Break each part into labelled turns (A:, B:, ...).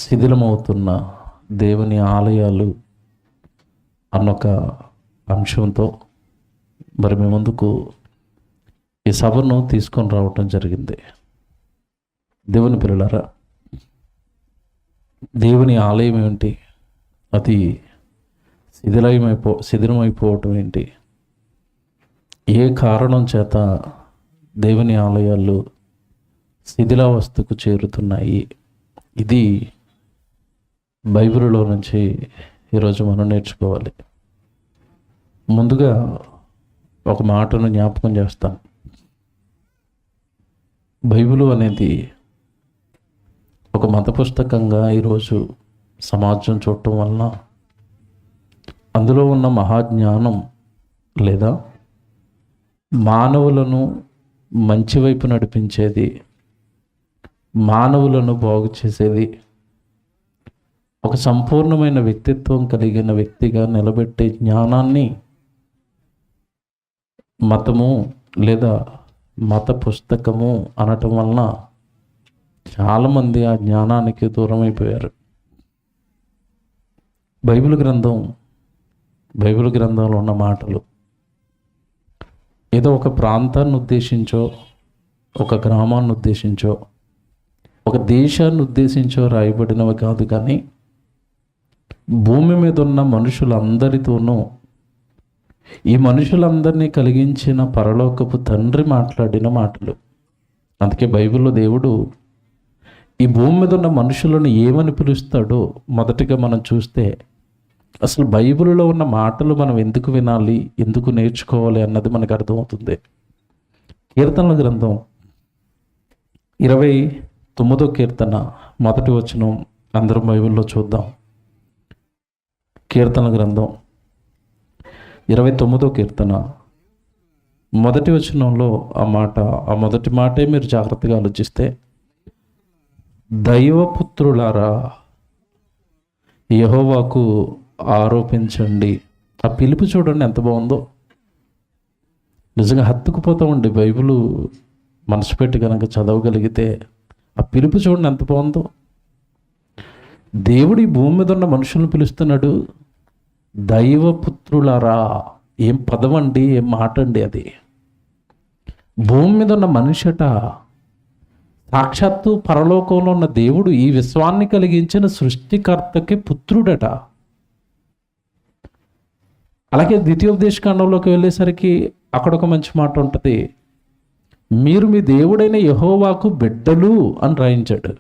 A: శిథిలమవుతున్న దేవుని ఆలయాలు అన్నొక అంశంతో మరి మీ ముందుకు ఈ సభను తీసుకొని రావటం జరిగింది. దేవుని పిల్లలారా, దేవుని ఆలయం ఏంటి, అది శిథిలమైపోవటం ఏంటి, ఏ కారణం చేత దేవుని ఆలయాలు శిథిలావస్థకు చేరుతున్నాయి, ఇది బైబిల్లో నుంచి ఈరోజు మనం నేర్చుకోవాలి. ముందుగా ఒక మాటను జ్ఞాపకం చేస్తాను. బైబిల్ అనేది ఒక మత పుస్తకంగా ఈరోజు సమాజం చూడటం వలన అందులో ఉన్న మహాజ్ఞానం లేదా మానవులను మంచి వైపు నడిపించేది, మానవులను బాగు చేసేది, ఒక సంపూర్ణమైన వ్యక్తిత్వం కలిగిన వ్యక్తిగా నిలబెట్టే జ్ఞానాన్ని మతము లేదా మత పుస్తకము అనటం వలన చాలామంది ఆ జ్ఞానానికి దూరం అయిపోయారు. బైబిల్ గ్రంథంలో ఉన్న మాటలు ఏదో ఒక ప్రాంతాన్ని ఉద్దేశించో, ఒక గ్రామాన్ని ఉద్దేశించో, ఒక దేశాన్ని ఉద్దేశించో రాయబడినవి కాదు, కానీ భూమి మీద ఉన్న మనుషులందరితోనూ ఈ మనుషులందరినీ కలిగించిన పరలోకపు తండ్రి మాట్లాడిన మాటలు. అందుకే బైబిల్లో దేవుడు ఈ భూమి మీద ఉన్న మనుషులను ఏమని పిలుస్తాడో మొదటిగా మనం చూస్తే, అసలు బైబిల్లో ఉన్న మాటలు మనం ఎందుకు వినాలి, ఎందుకు నేర్చుకోవాలి అన్నది మనకు అర్థమవుతుంది. కీర్తనల గ్రంథం 29వ కీర్తన మొదటి వచనం అందరం బైబిల్లో చూద్దాం. కీర్తన గ్రంథం 29వ కీర్తన మొదటి వచనంలో ఆ మొదటి మాటే మీరు జాగ్రత్తగా ఆలోచిస్తే, దైవపుత్రులారా యెహోవాకు ఆరోపించండి. ఆ పిలుపు చూడండి ఎంత బాగుందో. నిజంగా హత్తుకుపోతామండి బైబిల్ మనసు పెట్టి కనుక చదవగలిగితే. ఆ పిలుపు చూడండి ఎంత బాగుందో. దేవుడు ఈ భూమి మీద ఉన్న మనుషులను పిలుస్తున్నాడు, దైవపుత్రులారా. ఏం పదం అండి, ఏం మాట అండి అది. భూమి మీద ఉన్న మనిషట సాక్షాత్తు పరలోకంలో ఉన్న దేవుడు ఈ విశ్వాన్ని కలిగించిన సృష్టికర్తకి పుత్రుడట. అలాగే ద్వితీయోపదేశకాండంలోకి వెళ్ళేసరికి అక్కడ ఒక మంచి మాట ఉంటుంది, మీరు మీ దేవుడైన యెహోవాకు బిడ్డలు అని రాయించాడు.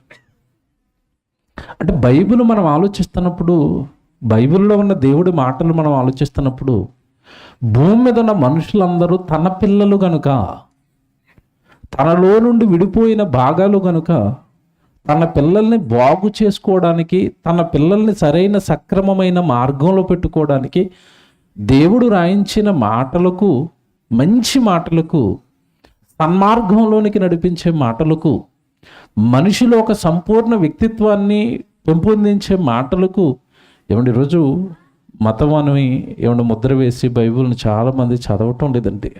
A: అంటే బైబిల్ మనం ఆలోచిస్తున్నప్పుడు, బైబిల్లో ఉన్న దేవుడి మాటలు మనం ఆలోచిస్తున్నప్పుడు, భూమి మీద ఉన్న మనుషులందరూ తన పిల్లలు గనుక, తనలో నుండి విడిపోయిన భాగాలు గనుక, తన పిల్లల్ని బాగు చేసుకోవడానికి, తన పిల్లల్ని సరైన సక్రమమైన మార్గంలో పెట్టుకోవడానికి దేవుడు రాయించిన మాటలకు, మంచి మాటలకు, సన్మార్గంలోనికి నడిపించే మాటలకు, మనిషిలో ఒక సంపూర్ణ వ్యక్తిత్వాన్ని పెంపొందించే మాటలకు ఏమంటే ఈరోజు మతం అని ముద్ర వేసి బైబిల్ని చాలామంది చదవటం లేదండి.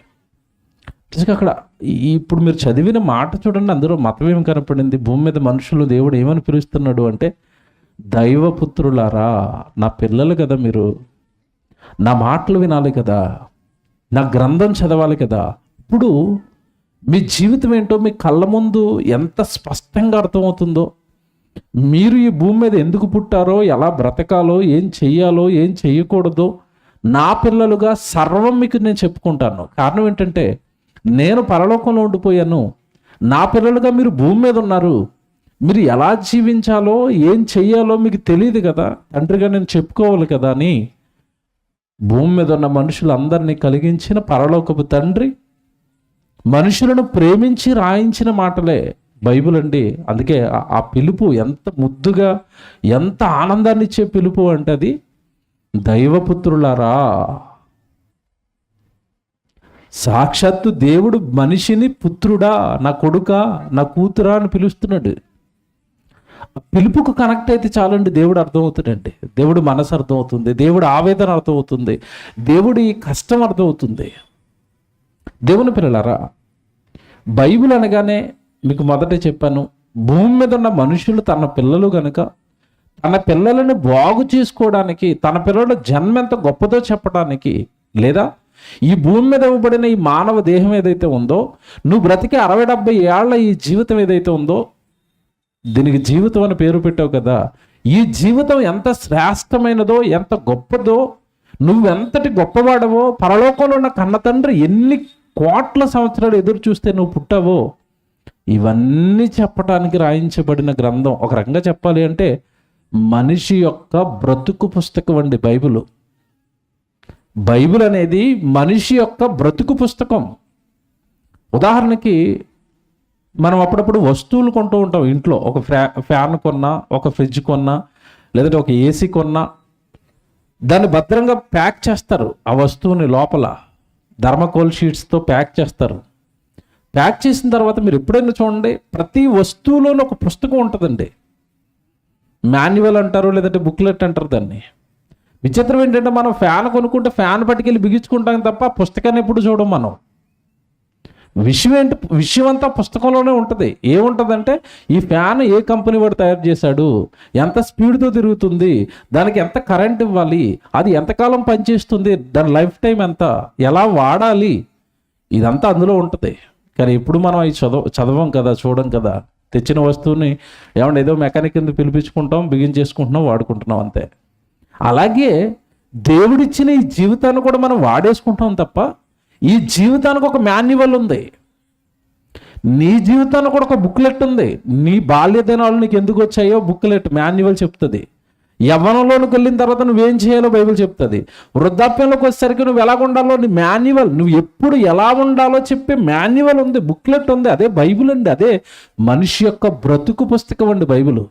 A: అక్కడ ఇప్పుడు మీరు చదివిన మాట చూడండి, అందులో మతం ఏమి కనపడింది. భూమి మీద మనుషులు దేవుడు ఏమని పిలుస్తున్నాడు అంటే, దైవపుత్రులారా, నా పిల్లలు కదా మీరు, నా మాటలు వినాలి కదా, నా గ్రంథం చదవాలి కదా. ఇప్పుడు మీ జీవితం ఏంటో మీ కళ్ళ ముందు ఎంత స్పష్టంగా అర్థమవుతుందో. మీరు ఈ భూమి మీద ఎందుకు పుట్టారో, ఎలా బ్రతకాలో, ఏం చెయ్యాలో, ఏం చెయ్యకూడదో నా పిల్లలుగా సర్వం మీకు నేను చెప్పుకుంటాను. కారణం ఏంటంటే నేను పరలోకంలో ఉండిపోయాను, నా పిల్లలుగా మీరు భూమి మీద ఉన్నారు. మీరు ఎలా జీవించాలో, ఏం చెయ్యాలో మీకు తెలియదు కదా, తండ్రిగా నేను చెప్పుకోవాలి కదా అని భూమి మీద ఉన్న మనుషులందరినీ కలిగించిన పరలోకపు తండ్రి మనుషులను ప్రేమించి రాయించిన మాటలే బైబిల్ అండి. అందుకే ఆ పిలుపు ఎంత ముద్దుగా, ఎంత ఆనందాన్ని ఇచ్చే పిలుపు అంటే అది దైవపుత్రులారా. సాక్షాత్తు దేవుడు మనిషిని పుత్రుడా, నా కొడుకా, నా కూతురా అని పిలుస్తున్నాడు. పిలుపుకు కనెక్ట్ అయితే చాలండి, దేవుడు అర్థమవుతాడండి. దేవుడు మనసు అర్థమవుతుంది, దేవుడు ఆవేదన అర్థమవుతుంది, దేవుడి కష్టం అర్థమవుతుంది. దేవుని పిల్లలారా, బైబిల్ అనగానే మీకు మొదట చెప్పాను, భూమి మీద ఉన్న మనుషులు తన పిల్లలు కనుక తన పిల్లలను బాగు చేసుకోవడానికి, తన పిల్లల జన్మ ఎంత గొప్పదో చెప్పడానికి, లేదా ఈ భూమి మీద ఇవ్వబడిన ఈ మానవ దేహం ఏదైతే ఉందో, నువ్వు బ్రతికే 60-70 ఏళ్ల ఈ జీవితం ఏదైతే ఉందో, దీనికి జీవితం అని పేరు పెట్టావు కదా, ఈ జీవితం ఎంత శ్రేష్టమైనదో, ఎంత గొప్పదో, నువ్వెంతటి గొప్పవాడవో, పరలోకంలో ఉన్న కన్న తండ్రి ఎన్ని కోట్ల సంవత్సరాలు ఎదురు చూస్తే నువ్వు పుట్టావో, ఇవన్నీ చెప్పడానికి రాయించబడిన గ్రంథం. ఒక రకంగా చెప్పాలి అంటే మనిషి యొక్క బ్రతుకు పుస్తకం అండి బైబిల్. బైబిల్ అనేది మనిషి యొక్క బ్రతుకు పుస్తకం. ఉదాహరణకి మనం అప్పుడప్పుడు వస్తువులు కొంటూ ఉంటాం ఇంట్లో. ఒక ఫ్యాన్ కొన్నా, ఒక ఫ్రిడ్జ్ కొన్నా, లేదంటే ఒక ఏసీ కొన్నా, దాన్ని భద్రంగా ప్యాక్ చేస్తారు. ఆ వస్తువుని లోపల థర్మాకోల్ షీట్స్తో ప్యాక్ చేస్తారు. ప్యాక్ చేసిన తర్వాత మీరు ఎప్పుడైనా చూడండి, ప్రతి వస్తువులోనూ ఒక పుస్తకం ఉంటుందండి. మాన్యువల్ అంటారు, లేదంటే బుక్లెట్ అంటారు దాన్ని. విచిత్రం ఏంటంటే, మనం ఫ్యాన్ కొనుక్కుంటే ఫ్యాన్ పట్టుకెళ్ళి బిగించుకుంటాం తప్ప పుస్తకాన్ని ఎప్పుడు చూడం మనం. విషయం అంతా పుస్తకంలోనే ఉంటుంది. ఏముంటుందంటే, ఈ ఫ్యాన్ ఏ కంపెనీ వాడు తయారు చేశాడు, ఎంత స్పీడ్తో తిరుగుతుంది, దానికి ఎంత కరెంట్ ఇవ్వాలి, అది ఎంతకాలం పనిచేస్తుంది, దాని లైఫ్ టైం ఎంత, ఎలా వాడాలి, ఇదంతా అందులో ఉంటుంది. కానీ ఇప్పుడు మనం అవి చదవం కదా, చూడం కదా. తెచ్చిన వస్తువుని ఏమన్నా ఏదో మెకానిక్ కింద పిలిపించుకుంటాం, బిగించేసుకుంటున్నాం, వాడుకుంటున్నాం, అంతే. అలాగే దేవుడిచ్చిన ఈ జీవితాన్ని కూడా మనం వాడేసుకుంటాం తప్ప, ఈ జీవితానికి ఒక మాన్యువల్ ఉంది. నీ జీవితానికి కూడా ఒక బుక్లెట్ ఉంది. నీ బాల్య దినాలు నీకు ఎందుకు వచ్చాయో బుక్లెట్, మాన్యువల్ చెప్తుంది. యవ్వనంలోకి వెళ్ళిన తర్వాత నువ్వేం చేయాలో బైబిల్ చెప్తుంది. వృద్ధాప్యంలోకి వచ్చేసరికి నువ్వు ఎలా ఉండాలో నీ మాన్యువల్, నువ్వు ఎప్పుడు ఎలా ఉండాలో చెప్పే మాన్యువల్ ఉంది, బుక్లెట్ ఉంది. అదే బైబిల్ అండి. అదే మనిషి యొక్క బ్రతుకు పుస్తకం అండి బైబిల్.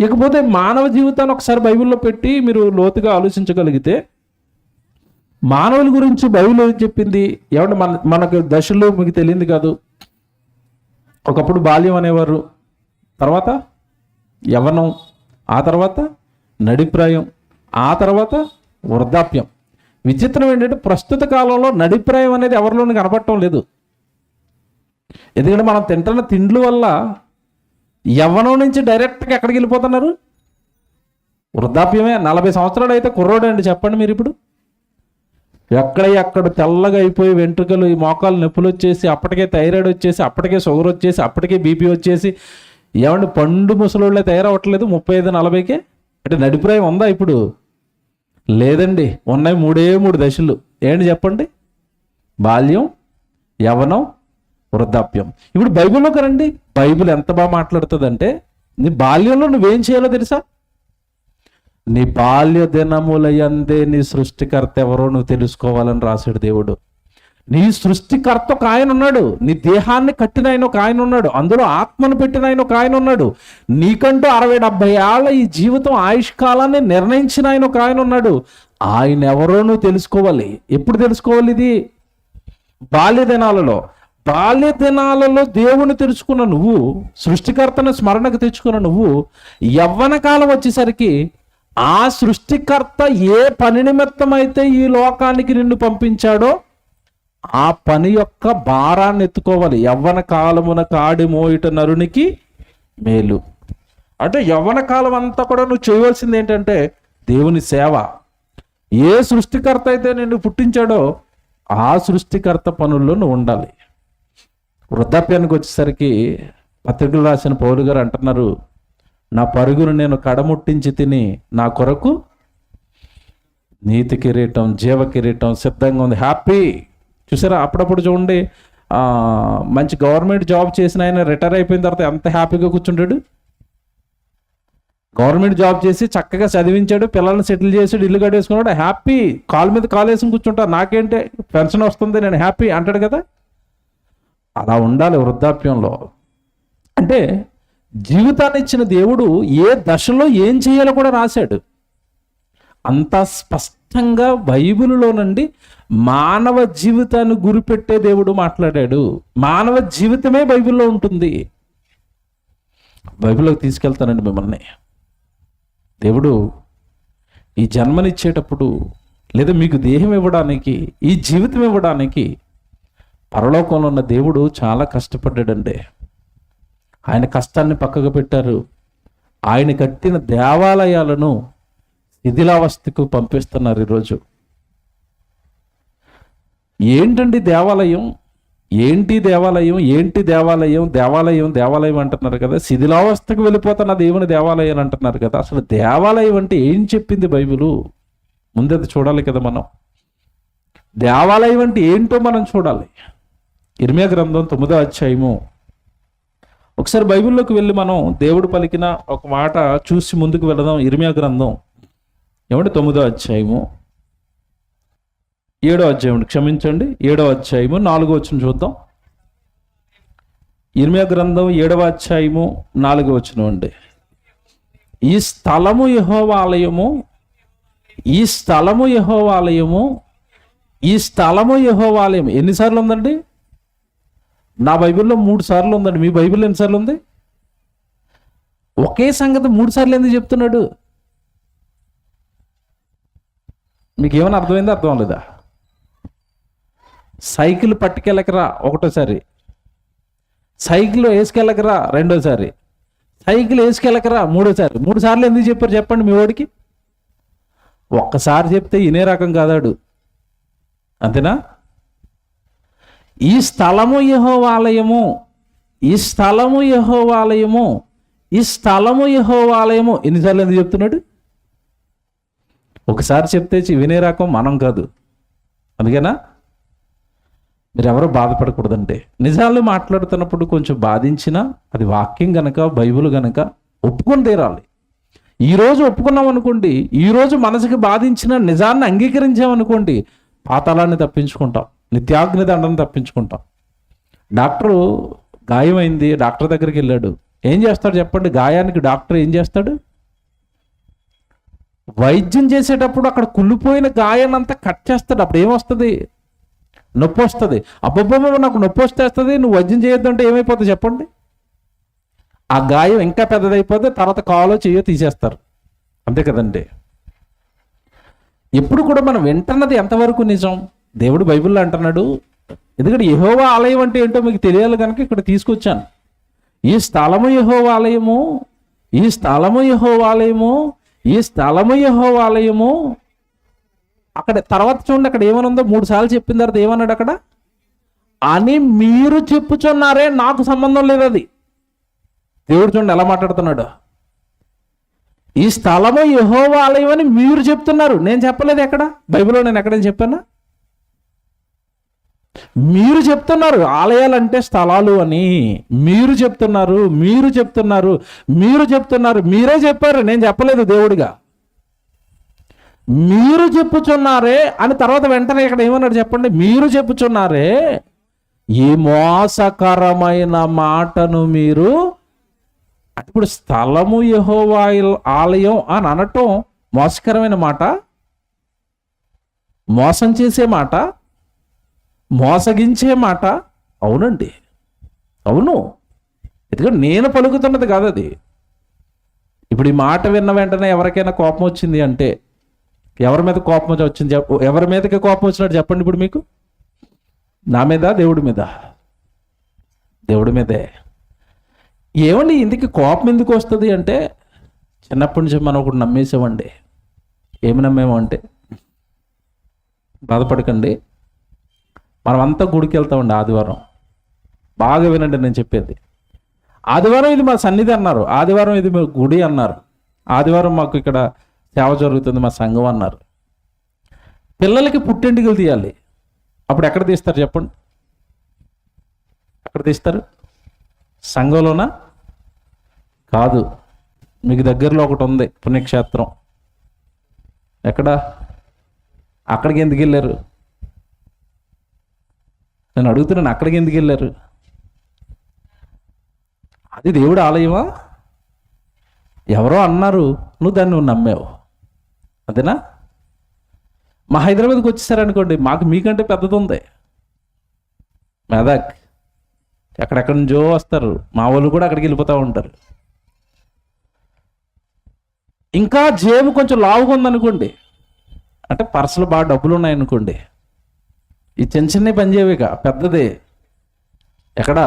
A: ఇకపోతే మానవ జీవితాన్ని ఒకసారి బైబిల్లో పెట్టి మీరు లోతుగా ఆలోచించగలిగితే, మానవుల గురించి బైబిల్ ఏం చెప్పింది ఏమంటే, మనకు దశలో మీకు తెలియదు కాదు. ఒకప్పుడు బాల్యం అనేవారు, తర్వాత యవ్వనం, ఆ తర్వాత నడిప్రాయం, ఆ తర్వాత వృద్ధాప్యం. విచిత్రం ఏంటంటే, ప్రస్తుత కాలంలో నడిప్రాయం అనేది ఎవరిలోనూ కనపడటం లేదు. ఎందుకంటే మనం తింటున్న తిండ్ల వల్ల యవ్వనం నుంచి డైరెక్ట్గా ఎక్కడికి వెళ్ళిపోతున్నారు, వృద్ధాప్యమే. 40 సంవత్సరాలు అయితే కుర్రోడు అండి చెప్పండి మీరు. ఇప్పుడు ఎక్కడ తెల్లగా అయిపోయి వెంట్రుకలు, ఈ మోకాలు నొప్పులు వచ్చేసి, అప్పటికే థైరాయిడ్ వచ్చేసి, అప్పటికే షుగర్ వచ్చేసి, అప్పటికే బీపీ వచ్చేసి, ఏమంటే పండు ముసలోళ్ళే తయారవ్వట్లేదు 35-40కే. అంటే నడిప్రాయం ఉందా ఇప్పుడు? లేదండి. ఉన్నాయి 3 దశలు. ఏంటి చెప్పండి? బాల్యం, యవ్వనం, వృద్ధాప్యం. ఇప్పుడు బైబిల్లోకి రండి. బైబిల్ ఎంత బాగా మాట్లాడుతుందంటే, నీ బాల్యంలో నువ్వేం చేయాలో తెలుసా? నీ బాల్య దినముల యందే నీ సృష్టికర్త ఎవరో నువ్వు తెలుసుకోవాలని రాశాడు దేవుడు. నీ సృష్టికర్త ఒక ఆయన ఉన్నాడు, నీ దేహాన్ని కట్టిన ఆయన ఒక ఆయన ఉన్నాడు, అందులో ఆత్మను పెట్టిన ఆయన ఒక ఆయన ఉన్నాడు, నీకంటూ 60-70 ఏళ్ల ఈ జీవితం ఆయుష్కాలాన్ని నిర్ణయించిన ఆయన ఒక ఆయన ఉన్నాడు. ఆయన ఎవరో నువ్వు తెలుసుకోవాలి. ఎప్పుడు తెలుసుకోవాలి? ఇది బాల్య దినాలలో. బాల్య దినాలలో దేవుని తెలుసుకున్న నువ్వు, సృష్టికర్తను స్మరణకు తెచ్చుకున్న నువ్వు, యవ్వన కాలం వచ్చేసరికి ఆ సృష్టికర్త ఏ పని నిమిత్తం అయితే ఈ లోకానికి నిన్ను పంపించాడో ఆ పని యొక్క భారాన్ని ఎత్తుకోవాలి. యవ్వన కాలమున కాడి మోయుట నరునికి మేలు. అంటే యవ్వన కాలం అంతా కూడా నువ్వు చేయవలసింది ఏంటంటే దేవుని సేవ. ఏ సృష్టికర్త అయితే నిన్ను పుట్టించాడో ఆ సృష్టికర్త పనుల్లో నువ్వు ఉండాలి. వృద్ధాప్యానికి వచ్చేసరికి పత్రికలు రాసిన పౌలు గారు అంటున్నారు, నా పరుగును నేను కడముట్టించి తిని నా కొరకు నీతి కిరీటం, జీవ కిరీటం సిద్ధంగా ఉంది. హ్యాపీ. చూసారా? అప్పుడప్పుడు చూడండి, మంచి గవర్నమెంట్ జాబ్ చేసిన ఆయన రిటైర్ అయిపోయిన తర్వాత ఎంత హ్యాపీగా కూర్చుంటాడు. గవర్నమెంట్ జాబ్ చేసి చక్కగా చదివించాడు, పిల్లల్ని సెటిల్ చేసాడు, ఇల్లు కట్టేసుకున్నాడు, హ్యాపీ. కాలు మీద కాలు వేసుకుని కూర్చుంటాడు. నాకేంటే పెన్షన్ వస్తుంది, నేను హ్యాపీ అంటాడు కదా. అలా ఉండాలి వృద్ధాప్యంలో. అంటే జీవితాన్ని ఇచ్చిన దేవుడు ఏ దశలో ఏం చేయాలో కూడా రాశాడు. అంత స్పష్టంగా బైబిలులోనండి మానవ జీవితాన్ని గురిపెట్టే దేవుడు మాట్లాడాడు. మానవ జీవితమే బైబిల్లో ఉంటుంది. బైబిల్లోకి తీసుకెళ్తానండి మిమ్మల్ని. దేవుడు ఈ జన్మనిచ్చేటప్పుడు, లేదా మీకు దేహం ఇవ్వడానికి, ఈ జీవితం ఇవ్వడానికి పరలోకంలో ఉన్న దేవుడు చాలా కష్టపడ్డాడండి. ఆయన కష్టాన్ని పక్కకు పెట్టారు, ఆయన కట్టిన దేవాలయాలను శిథిలావస్థకు పంపిస్తున్నారు ఈరోజు. ఏంటండి దేవాలయం? ఏంటి దేవాలయం? ఏంటి దేవాలయం? దేవాలయం దేవాలయం అంటున్నారు కదా, శిథిలావస్థకు వెళ్ళిపోతున్న దేవుని దేవాలయం అంటున్నారు కదా. అసలు దేవాలయం అంటే ఏం చెప్పింది బైబిలు? ముందది చూడాలి కదా మనం. దేవాలయం అంటే ఏంటో మనం చూడాలి. ఇర్మియా గ్రంథం 9వ అధ్యాయము. ఒకసారి బైబిల్లోకి వెళ్ళి మనం దేవుడు పలికిన ఒక మాట చూసి ముందుకు వెళదాం. ఇర్మియా గ్రంథం 9వ అధ్యాయము 7వ అధ్యాయం, క్షమించండి 7వ అధ్యాయము 4వ వచనం చూద్దాం. ఇర్మియా గ్రంథం 7వ అధ్యాయము 4వ వచనం అండి. ఈ స్థలము యెహోవా ఆలయము, ఈ స్థలము యెహోవా ఆలయము, ఈ స్థలము యెహోవా ఆలయం. ఎన్నిసార్లు ఉందండి? నా బైబిల్లో 3 సార్లు ఉందండి. మీ బైబిల్లో ఎన్నిసార్లు ఉంది? ఒకే సంగతి 3 సార్లు ఎందుకు చెప్తున్నాడు? మీకు ఏమైనా అర్థమైందా? అర్థం లేదా? సైకిల్ పట్టుకెళ్ళకరా ఒకటోసారి, సైకిల్ వేసుకెళ్ళకరా రెండోసారి, సైకిల్ వేసుకెళ్ళకరా మూడోసారి. 3 సార్లు ఎందుకు చెప్పారు చెప్పండి మీ వాడికి? ఒక్కసారి చెప్తే ఇనే రకం కాదాడు, అంతేనా? ఈ స్థలము యెహోవా ఆలయము, ఈ స్థలము యెహోవా ఆలయము, ఈ స్థలము యెహోవా ఆలయము. ఎన్నిసార్లు ఎందుకు చెప్తున్నాడు? ఒకసారి చెప్తే వినే రకం మనం కాదు. అందుకేనా మీరు ఎవరో బాధపడకూడదంటే, నిజాలు మాట్లాడుతున్నప్పుడు కొంచెం బాధించినా అది వాక్యం గనక, బైబిల్ గనక ఒప్పుకొని తీరాలి. ఈరోజు ఒప్పుకున్నాం అనుకోండి, ఈరోజు మనసుకి బాధించిన నిజాన్ని అంగీకరించామనుకోండి, పాతాళాన్ని తప్పించుకుంటాం, నిత్యాగ్ని దండను తప్పించుకుంటాం. డాక్టరు గాయమైంది, డాక్టర్ దగ్గరికి వెళ్ళాడు. ఏం చేస్తాడు చెప్పండి? గాయానికి డాక్టర్ ఏం చేస్తాడు? వైద్యం చేసేటప్పుడు అక్కడ కుళ్ళిపోయిన గాయాన్ని అంతా కట్ చేస్తాడు. అప్పుడు ఏమొస్తుంది? నొప్పి వస్తుంది. అబ్బబ్బబ్బ నాకు నొప్పి వచ్చేస్తుంది, నువ్వు వైద్యం చేయొద్దు అంటే ఏమైపోతుంది చెప్పండి? ఆ గాయం ఇంకా పెద్దదైపోతే తర్వాత కాలో చెయ్యో తీసేస్తారు. అంతే కదండి. ఎప్పుడు కూడా మనం వింటున్నది ఎంతవరకు నిజం? దేవుడు బైబిల్లో అంటున్నాడు. ఎందుకంటే యెహోవా ఆలయం అంటే ఏంటో మీకు తెలియాలి కనుక ఇక్కడ తీసుకొచ్చాను. ఈ స్థలము యెహోవా ఆలయము, ఈ స్థలము యెహోవా ఆలయము, ఈ స్థలము యెహోవా ఆలయము. అక్కడ తర్వాత చూడండి, అక్కడ ఏమనుందో 3 సార్లు చెప్పిన తర్వాత ఏమన్నాడు అక్కడ? అని మీరు చెప్పుచున్నారే, నాకు సంబంధం లేదు అది. దేవుడు చూడండి ఎలా మాట్లాడుతున్నాడు. ఈ స్థలము యెహోవా ఆలయం అని మీరు చెప్తున్నారు, నేను చెప్పలేదు. ఎక్కడ బైబిల్లో నేను ఎక్కడైనా చెప్పానా? మీరు చెప్తున్నారు ఆలయాలంటే స్థలాలు అని. మీరు చెప్తున్నారు, మీరు చెప్తున్నారు, మీరు చెప్తున్నారు. మీరే చెప్పారు, నేను చెప్పలేదు దేవుడిగా. మీరు చెప్పుచున్నారే అని తర్వాత వెంటనే ఇక్కడ ఏమన్నాడు చెప్పండి? మీరు చెప్పుచున్నారే, ఈ మోసకరమైన మాటను మీరు. ఇప్పుడు స్థలము యెహోవా ఆలయం అని అనటం మోసకరమైన మాట, మోసం చేసే మాట, మోసగించే మాట. అవునండి, అవును. ఎందుకంటే నేను పలుకుతున్నది కాదు అది. ఇప్పుడు ఈ మాట విన్న వెంటనే ఎవరికైనా కోపం వచ్చింది అంటే, ఎవరి మీద కోపం వచ్చింది? ఎవరి మీదకి కోపం వచ్చినట్టు చెప్పండి ఇప్పుడు మీకు? నా మీద, దేవుడి మీద? దేవుడి మీదే. ఏమండి ఇందుకు కోపం ఎందుకు వస్తుంది అంటే, చిన్నప్పటి నుంచి మనం ఒకటి నమ్మేసామండి. ఏమి నమ్మేమో అంటే, బాధపడకండి, మనం అంతా గుడికి వెళ్తామండి ఆదివారం. బాగా వినండి నేను చెప్పేది. ఆదివారం ఇది మా సన్నిధి అన్నారు, ఆదివారం ఇది మా గుడి అన్నారు, ఆదివారం మాకు ఇక్కడ సేవ జరుగుతుంది మా సంఘం అన్నారు. పిల్లలకి పుట్టెంటుకలు తీయాలి, అప్పుడు ఎక్కడ తీస్తారు చెప్పండి? ఎక్కడ తీస్తారు? సంఘంలోనా? కాదు, మీకు దగ్గరలో ఒకటి ఉంది పుణ్యక్షేత్రం. ఎక్కడ? అక్కడికి ఎందుకు వెళ్ళారు? నేను అడుగుతున్నాను, అక్కడికి ఎందుకు వెళ్ళారు? అది దేవుడి ఆలయమా? ఎవరో అన్నారు, నువ్వు దాన్ని నమ్మావు, అదేనా? మా హైదరాబాద్కి వచ్చేసారనుకోండి, మాకు మీకంటే పెద్దది ఉంది మెదక్. ఎక్కడెక్కడి నుంచో వస్తారు, మా వాళ్ళు కూడా అక్కడికి వెళ్ళిపోతూ ఉంటారు. ఇంకా జేబు కొంచెం లావుగా ఉందనుకోండి, అంటే పర్సులు బాగా డబ్బులు ఉన్నాయనుకోండి, ఈ చిన్న చిన్న పని చేయవిక, పెద్దదే. ఎక్కడ?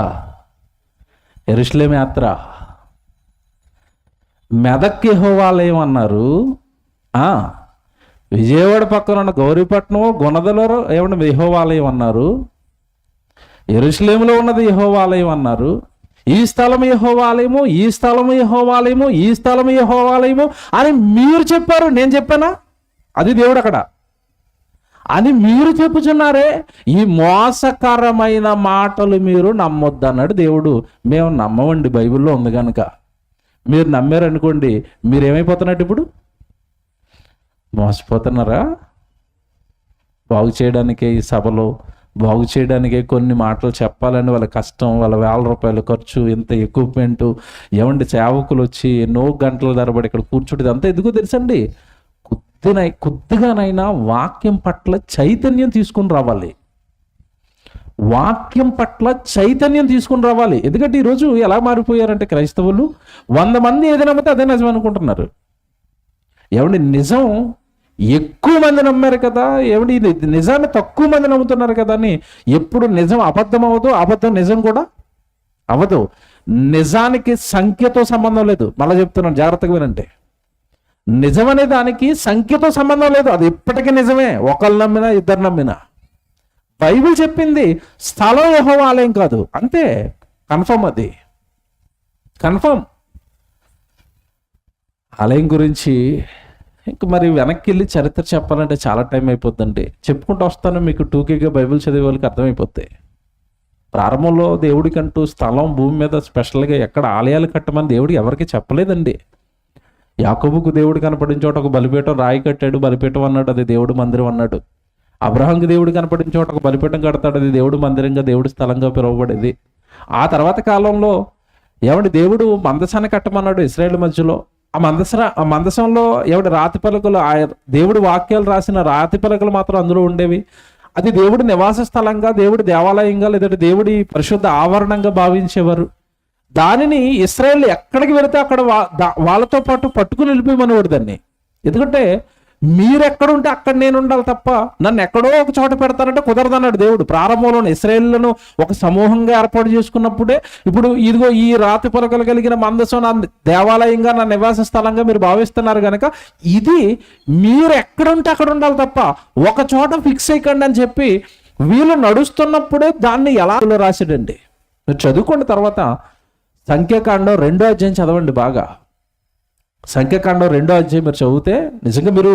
A: యెరూషలేము యాత్ర. మెదక్ యెహోవాలయం అన్నారు. విజయవాడ పక్కన ఉన్న గౌరీపట్నం గుణదలలో ఏమన్నా యెహోవాలయం అన్నారు. యెరూషలేములో ఉన్నది యెహోవాలయం అన్నారు. ఈ స్థలం యెహోవాలయము, ఈ స్థలము యెహోవాలయము, ఈ స్థలము యెహోవాలయము అని మీరు చెప్పారు. నేను చెప్పానా? అది దేవుడు అక్కడ అని మీరు చెప్పుచున్నారే. ఈ మోసకరమైన మాటలు మీరు నమ్మొద్దన్నాడు దేవుడు. మేము నమ్మమండి, బైబిల్లో ఉంది కనుక. మీరు నమ్మారనుకోండి, మీరేమైపోతున్నట్టు ఇప్పుడు? మోసపోతున్నారా? బాగు చేయడానికే ఈ సభలో, బాగు చేయడానికే కొన్ని మాటలు చెప్పాలని వాళ్ళ కష్టం, వాళ్ళ ₹1000 ఖర్చు, ఇంత ఎక్విప్మెంటు, ఏమండి సేవకులు వచ్చి ఎన్నో గంటల తరబడి ఇక్కడ కూర్చుంటుంది. అంతా ఎందుకో తెలుసండి, కొద్దిగానైనా వాక్యం పట్ల చైతన్యం తీసుకుని రావాలి. వాక్యం పట్ల చైతన్యం తీసుకుని రావాలి. ఎందుకంటే ఈరోజు ఎలా మారిపోయారంటే క్రైస్తవులు 100 మంది ఏది నమ్మితే అదే నిజం అనుకుంటున్నారు. ఏమండి నిజం ఎక్కువ మంది నమ్మారు కదా, ఏమండి నిజాన్ని తక్కువ మంది నమ్ముతున్నారు కదా అని ఎప్పుడు నిజం అబద్ధం అవ్వదు, అబద్ధం నిజం కూడా అవ్వదు. నిజానికి సంఖ్యతో సంబంధం లేదు. మళ్ళీ చెప్తున్నాను, జాగ్రత్తగా వినంటే. నిజం అనే దానికి సంఖ్యతో సంబంధం లేదు. అది ఇప్పటికీ నిజమే, ఒకళ్ళు నమ్మినా ఇద్దరు నమ్మినా. బైబిల్ చెప్పింది స్థలం యెహోవా ఆలయం కాదు, అంతే. కన్ఫర్మ్, అది కన్ఫర్మ్. ఆలయం గురించి ఇంక మరి వెనక్కి వెళ్ళి చరిత్ర చెప్పాలంటే చాలా టైం అయిపోద్దండి. చెప్పుకుంటూ వస్తాను, మీకు 2Kగా బైబిల్ చదివే వాళ్ళకి అర్థమైపోతాయి. ప్రారంభంలో దేవుడికంటూ స్థలం, భూమి మీద స్పెషల్గా ఎక్కడ ఆలయాలు కట్టమని దేవుడికి ఎవరికి చెప్పలేదండి. యాకోబుకు దేవుడు కనపడిన చోట ఒక బలిపీఠం రాయి కట్టాడు, బలిపీఠం అన్నాడు, అది దేవుడు మందిరం అన్నాడు. అబ్రహాంకి దేవుడు కనపడిన చోట ఒక బలిపీఠం కడతాడు, అది దేవుడు మందిరంగా, దేవుడి స్థలంగా పిలువబడేది. ఆ తర్వాత కాలంలో ఏమంటే దేవుడు మందసాన్ని కట్టమన్నాడు ఇశ్రాయేలు మధ్యలో. ఆ మందసంలో ఏమిటి రాతి పలకలు, ఆ దేవుడి వాక్యాలు రాసిన రాతి పలకలు మాత్రం అందులో ఉండేవి. అది దేవుడి నివాస స్థలంగా, దేవుడి దేవాలయంగా, లేదంటే దేవుడి పరిశుద్ధ ఆవరణంగా భావించేవారు. దానిని ఇశ్రాయేల్ ఎక్కడికి వెళితే అక్కడ వాళ్ళతో పాటు పట్టుకుని వెళ్ళిపోయమనేవాడు దాన్ని. ఎందుకంటే మీరెక్కడుంటే అక్కడ నేను ఉండాలి తప్ప నన్ను ఎక్కడో ఒక చోట పెడతానంటే కుదరదన్నాడు దేవుడు. ప్రారంభంలోనే ఇశ్రాయేలును ఒక సమూహంగా ఏర్పాటు చేసుకున్నప్పుడే ఇప్పుడు ఇదిగో ఈ రాతి పలకలు కలిగిన మందసం నా దేవాలయంగా, నా నివాస స్థలంగా మీరు భావిస్తున్నారు కనుక ఇది మీరు ఎక్కడుంటే అక్కడ ఉండాలి తప్ప ఒక చోట ఫిక్స్ అయ్యకండి అని చెప్పి వీళ్ళు నడుస్తున్నప్పుడే దాన్ని ఎలా రాశాడండి. మీరు చదువుకోండి, తర్వాత సంఖ్యాకాండం 2వ అధ్యాయం చదవండి బాగా. సంఖ్యాకాండం 2వ అధ్యాయం మీరు చదివితే నిజంగా మీరు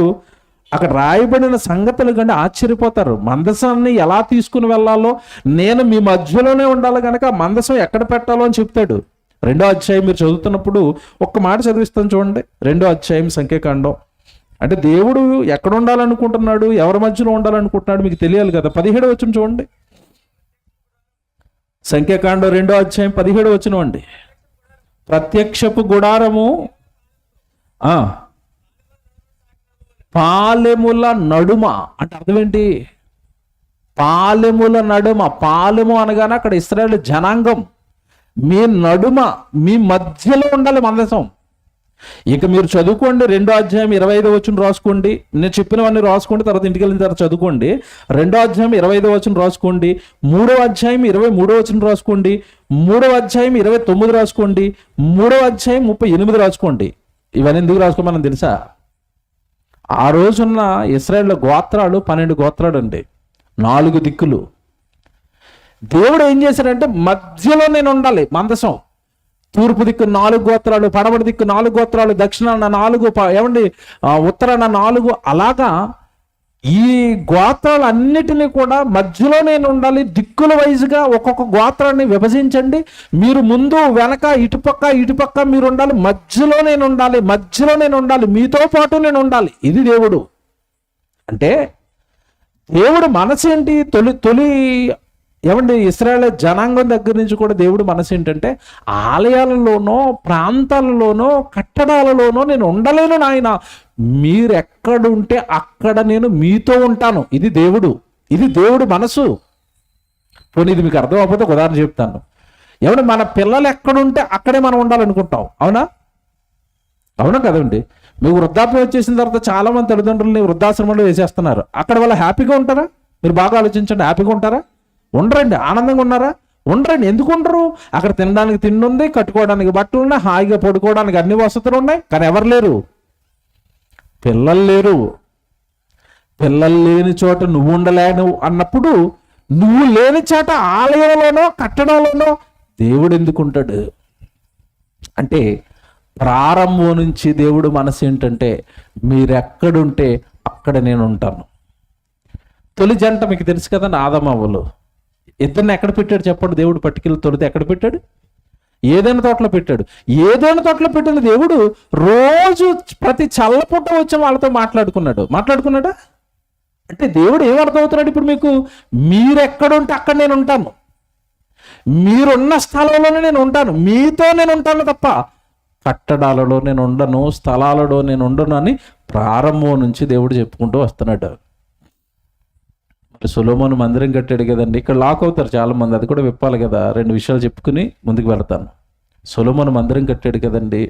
A: అక్కడ రాయబడిన సంగతులు కంటే ఆశ్చర్యపోతారు. మందసాన్ని ఎలా తీసుకుని వెళ్ళాలో, నేను మీ మధ్యలోనే ఉండాలి కనుక మందసం ఎక్కడ పెట్టాలో అని చెప్తాడు. 2వ అధ్యాయం మీరు చదువుతున్నప్పుడు ఒక్క మాట చదివిస్తాను చూడండి. 2వ అధ్యాయం సంఖ్యాకాండం. అంటే దేవుడు ఎక్కడ ఉండాలనుకుంటున్నాడు, ఎవరి మధ్యలో ఉండాలనుకుంటున్నాడు మీకు తెలియాలి కదా. 17వ వచనం చూడండి. సంఖ్యాకాండం 2వ అధ్యాయం 17వ వచనం అండి. ప్రత్యక్షపు గుడారము పాలెముల నడుమ అంటే అర్థం ఏంటి? పాలెముల నడుమ. పాలెము అనగానే అక్కడ ఇశ్రాయేలు జనాంగం. మీ నడుమ, మీ మధ్యలో ఉండాలి మందసం. ఇక మీరు చదువుకోండి, 2వ అధ్యాయం 25వ వచనం రాసుకోండి. నేను చెప్పినవన్నీ రాసుకోండి, తర్వాత ఇంటికి వెళ్ళిన తర్వాత చదువుకోండి. 2వ అధ్యాయం 25వ వచనం రాసుకోండి. 3వ అధ్యాయం 23వ వచనం రాసుకోండి. 3వ అధ్యాయం 29 రాసుకోండి. 3వ అధ్యాయం 38 రాసుకోండి. ఇవన్నీ ఎందుకు రాసుకోమని తెలుసా? ఆ రోజున్న ఇశ్రాయేలు గోత్రాలు 12 గోత్రాలు అండి, 4 దిక్కులు. దేవుడు ఏం చేశాడంటే మధ్యలో నేను ఉండాలి మందసం. తూర్పు దిక్కు 4 గోత్రాలు, పడమటి దిక్కు 4 గోత్రాలు, దక్షిణాన 4, ఏమండి ఉత్తరాన 4. అలాగా ఈ గోత్రాలన్నిటినీ కూడా మధ్యలో నేను ఉండాలి. దిక్కుల వైజ్గా ఒక్కొక్క గోత్రాన్ని విభజించండి. మీరు ముందు వెనక ఇటుపక్క మీరు ఉండాలి. మధ్యలో నేను ఉండాలి, మీతో పాటు నేను ఉండాలి. ఇది దేవుడు అంటే. దేవుడు మనసు ఏంటి? తొలి ఏమండి ఇశ్రాయేలు జనాంగం దగ్గర నుంచి కూడా దేవుడు మనసు ఏంటంటే ఆలయాలలోనో, ప్రాంతాలలోనో, కట్టడాలలోనో నేను ఉండలేను నాయన, మీరు ఎక్కడుంటే అక్కడ నేను మీతో ఉంటాను. ఇది దేవుడు మనసు. పోనీ ఇది మీకు అర్థం అవ్వకపోతే ఒక ఉదాహరణ చెప్తాను. ఏమంటే మన పిల్లలు ఎక్కడుంటే అక్కడే మనం ఉండాలనుకుంటాం, అవునా కదండి? మీకు వృద్ధాప్యం వచ్చేసిన తర్వాత చాలా మంది తల్లిదండ్రులని వృద్ధాశ్రమంలో వేసేస్తున్నారు. అక్కడ వాళ్ళు హ్యాపీగా ఉంటారా? మీరు బాగా ఆలోచించండి. హ్యాపీగా ఉంటారా? ఉండరండి. ఆనందంగా ఉన్నారా? ఉండరండి. ఎందుకు ఉండరు? అక్కడ తినడానికి తిండి ఉంది, కట్టుకోవడానికి బట్టలు ఉన్నాయి, హాయిగా పడుకోవడానికి అన్ని వసతులు ఉన్నాయి. కానీ ఎవరు లేరు? పిల్లలు లేరు. పిల్లలు లేని చోట నువ్వు ఉండలేను అన్నప్పుడు, నువ్వు లేని చోట ఆలయంలోనో కట్టడంలోనో దేవుడు ఎందుకుంటాడు అంటే, ప్రారంభం నుంచి దేవుడు మనసు ఏంటంటే, మీరెక్కడుంటే అక్కడ నేను ఉంటాను. తొలి జంట మీకు తెలుసు కదా, ఆదామవ్వలు. ఇద్దరిని ఎక్కడ పెట్టాడు చెప్పండి? దేవుడు పట్టుకెళ్ళి తొలితే ఎక్కడ పెట్టాడు? ఏదైనా తోటలో పెట్టాడు. ఏదైనా తోటలో పెట్టిన దేవుడు రోజు ప్రతి చల్లపుట్ట వచ్చి వాళ్ళతో మాట్లాడుకున్నాడా? అంటే దేవుడు ఏమర్థమవుతున్నాడు ఇప్పుడు మీకు? మీరెక్కడుంటే అక్కడ నేను ఉంటాను, మీరున్న స్థలంలోనే నేను ఉంటాను, మీతో నేను ఉంటాను తప్ప కట్టడాలలో నేను ఉండను, స్థలాలలో నేను ఉండను అని ప్రారంభం నుంచి దేవుడు చెప్పుకుంటూ వస్తున్నాడు. మరి సొలొమోను మందిరం కట్టాడు కదండి. ఇక్కడ లాక్ అవుతారు చాలా మంది, అది కూడా విప్పాలి కదా. 2 విషయాలు చెప్పుకుని ముందుకు వెళతాను. సొలొమోను మందిరం కట్టాడు కదండి,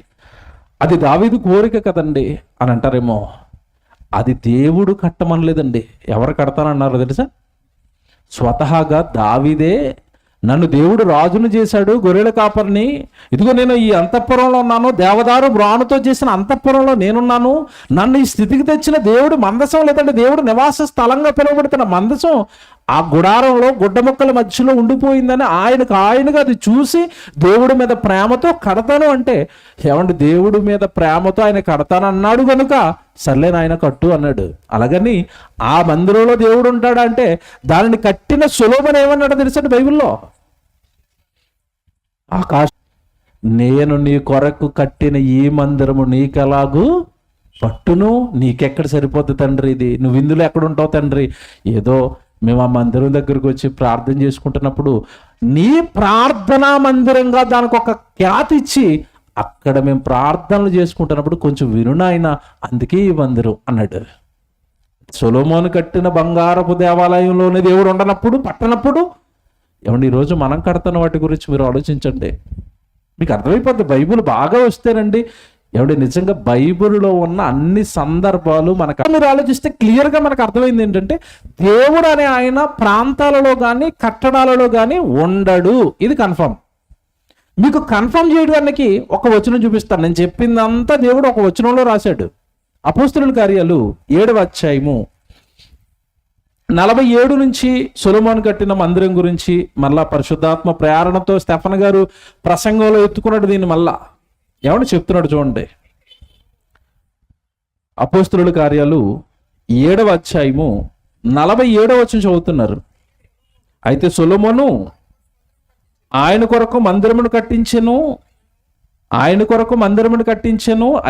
A: అది దావీదు కోరిక కదండి అని అంటారేమో. అది దేవుడు కట్టమనలేదండి. ఎవరు కడతానన్నారు తెలుసా? స్వతహాగా దావీదే, నన్ను దేవుడు రాజును చేశాడు, గొర్రెల కాపరిని, ఇదిగో నేను ఈ అంతఃపురంలో ఉన్నాను, దేవదారు బ్రానుతో చేసిన అంతఃపురంలో నేనున్నాను, నన్ను ఈ స్థితికి తెచ్చిన దేవుడు మందసం, లేదంటే దేవుడు నివాస స్థలంగా పిలువబడుతున్న మందసం ఆ గుడారంలో గుడ్డ మొక్కల మధ్యలో ఉండిపోయిందని ఆయనగా అది చూసి దేవుడి మీద ప్రేమతో కడతాను అంటే, ఏమండి, దేవుడి మీద ప్రేమతో ఆయన కడతాను అన్నాడు కనుక సర్లేని ఆయన కట్టు అన్నాడు. అలాగని ఆ మందిరంలో దేవుడు ఉంటాడా అంటే, దానిని కట్టిన సొలొమోను ఏమన్నాడో తెలుసండి బైబిల్లో? నేను నీ కొరకు కట్టిన ఈ మందిరము నీకెలాగూ పట్టును, నీకెక్కడ సరిపోద్ది తండ్రి ఇది, నువ్వు ఇందులో ఎక్కడుంటావు తండ్రి? ఏదో మేము ఆ మందిరం దగ్గరకు వచ్చి ప్రార్థన చేసుకుంటున్నప్పుడు నీ ప్రార్థనా మందిరంగా దానికి ఒక ఖ్యాతి ఇచ్చి అక్కడ మేము ప్రార్థనలు చేసుకుంటున్నప్పుడు కొంచెం వినునాయన, అందుకే ఈ మందిరం అన్నాడు. సొలొమోను కట్టిన బంగారపు దేవాలయంలోనే దేవుడు ఉండనప్పుడు, పట్టనప్పుడు, ఏమండి ఈరోజు మనం కడుతున్న వాటి గురించి మీరు ఆలోచించండి. మీకు అర్థమైపోద్ది. బైబిల్ బాగా వస్తేనండి, ఏమంటే నిజంగా బైబిల్లో ఉన్న అన్ని సందర్భాలు మనకు మీరు ఆలోచిస్తే క్లియర్గా మనకు అర్థమైంది ఏంటంటే, దేవుడు అనే ఆయన ప్రాంతాలలో కానీ కట్టడాలలో కానీ ఉండడు. ఇది కన్ఫర్మ్. మీకు కన్ఫర్మ్ చేయడానికి ఒక వచనం చూపిస్తాను. నేను చెప్పిందంతా దేవుడు ఒక వచనంలో రాశాడు. అపోస్తలుల కార్యాలు 7వ అధ్యాయము 47 నుంచి సొలొమోను కట్టిన మందిరం గురించి మళ్ళా పరిశుద్ధాత్మ ప్రేరణతో స్టెఫన్ గారు ప్రసంగంలో ఎత్తుకున్నాడు దీన్ని. మళ్ళా ఏమని చెప్తున్నాడు చూడండి. అపోస్తలుల కార్యాలు 7వ అధ్యాయము 47వ వచనం చదువుతున్నారు. అయితే సొలొమోను ఆయన కొరకు మందిరమును కట్టించెను,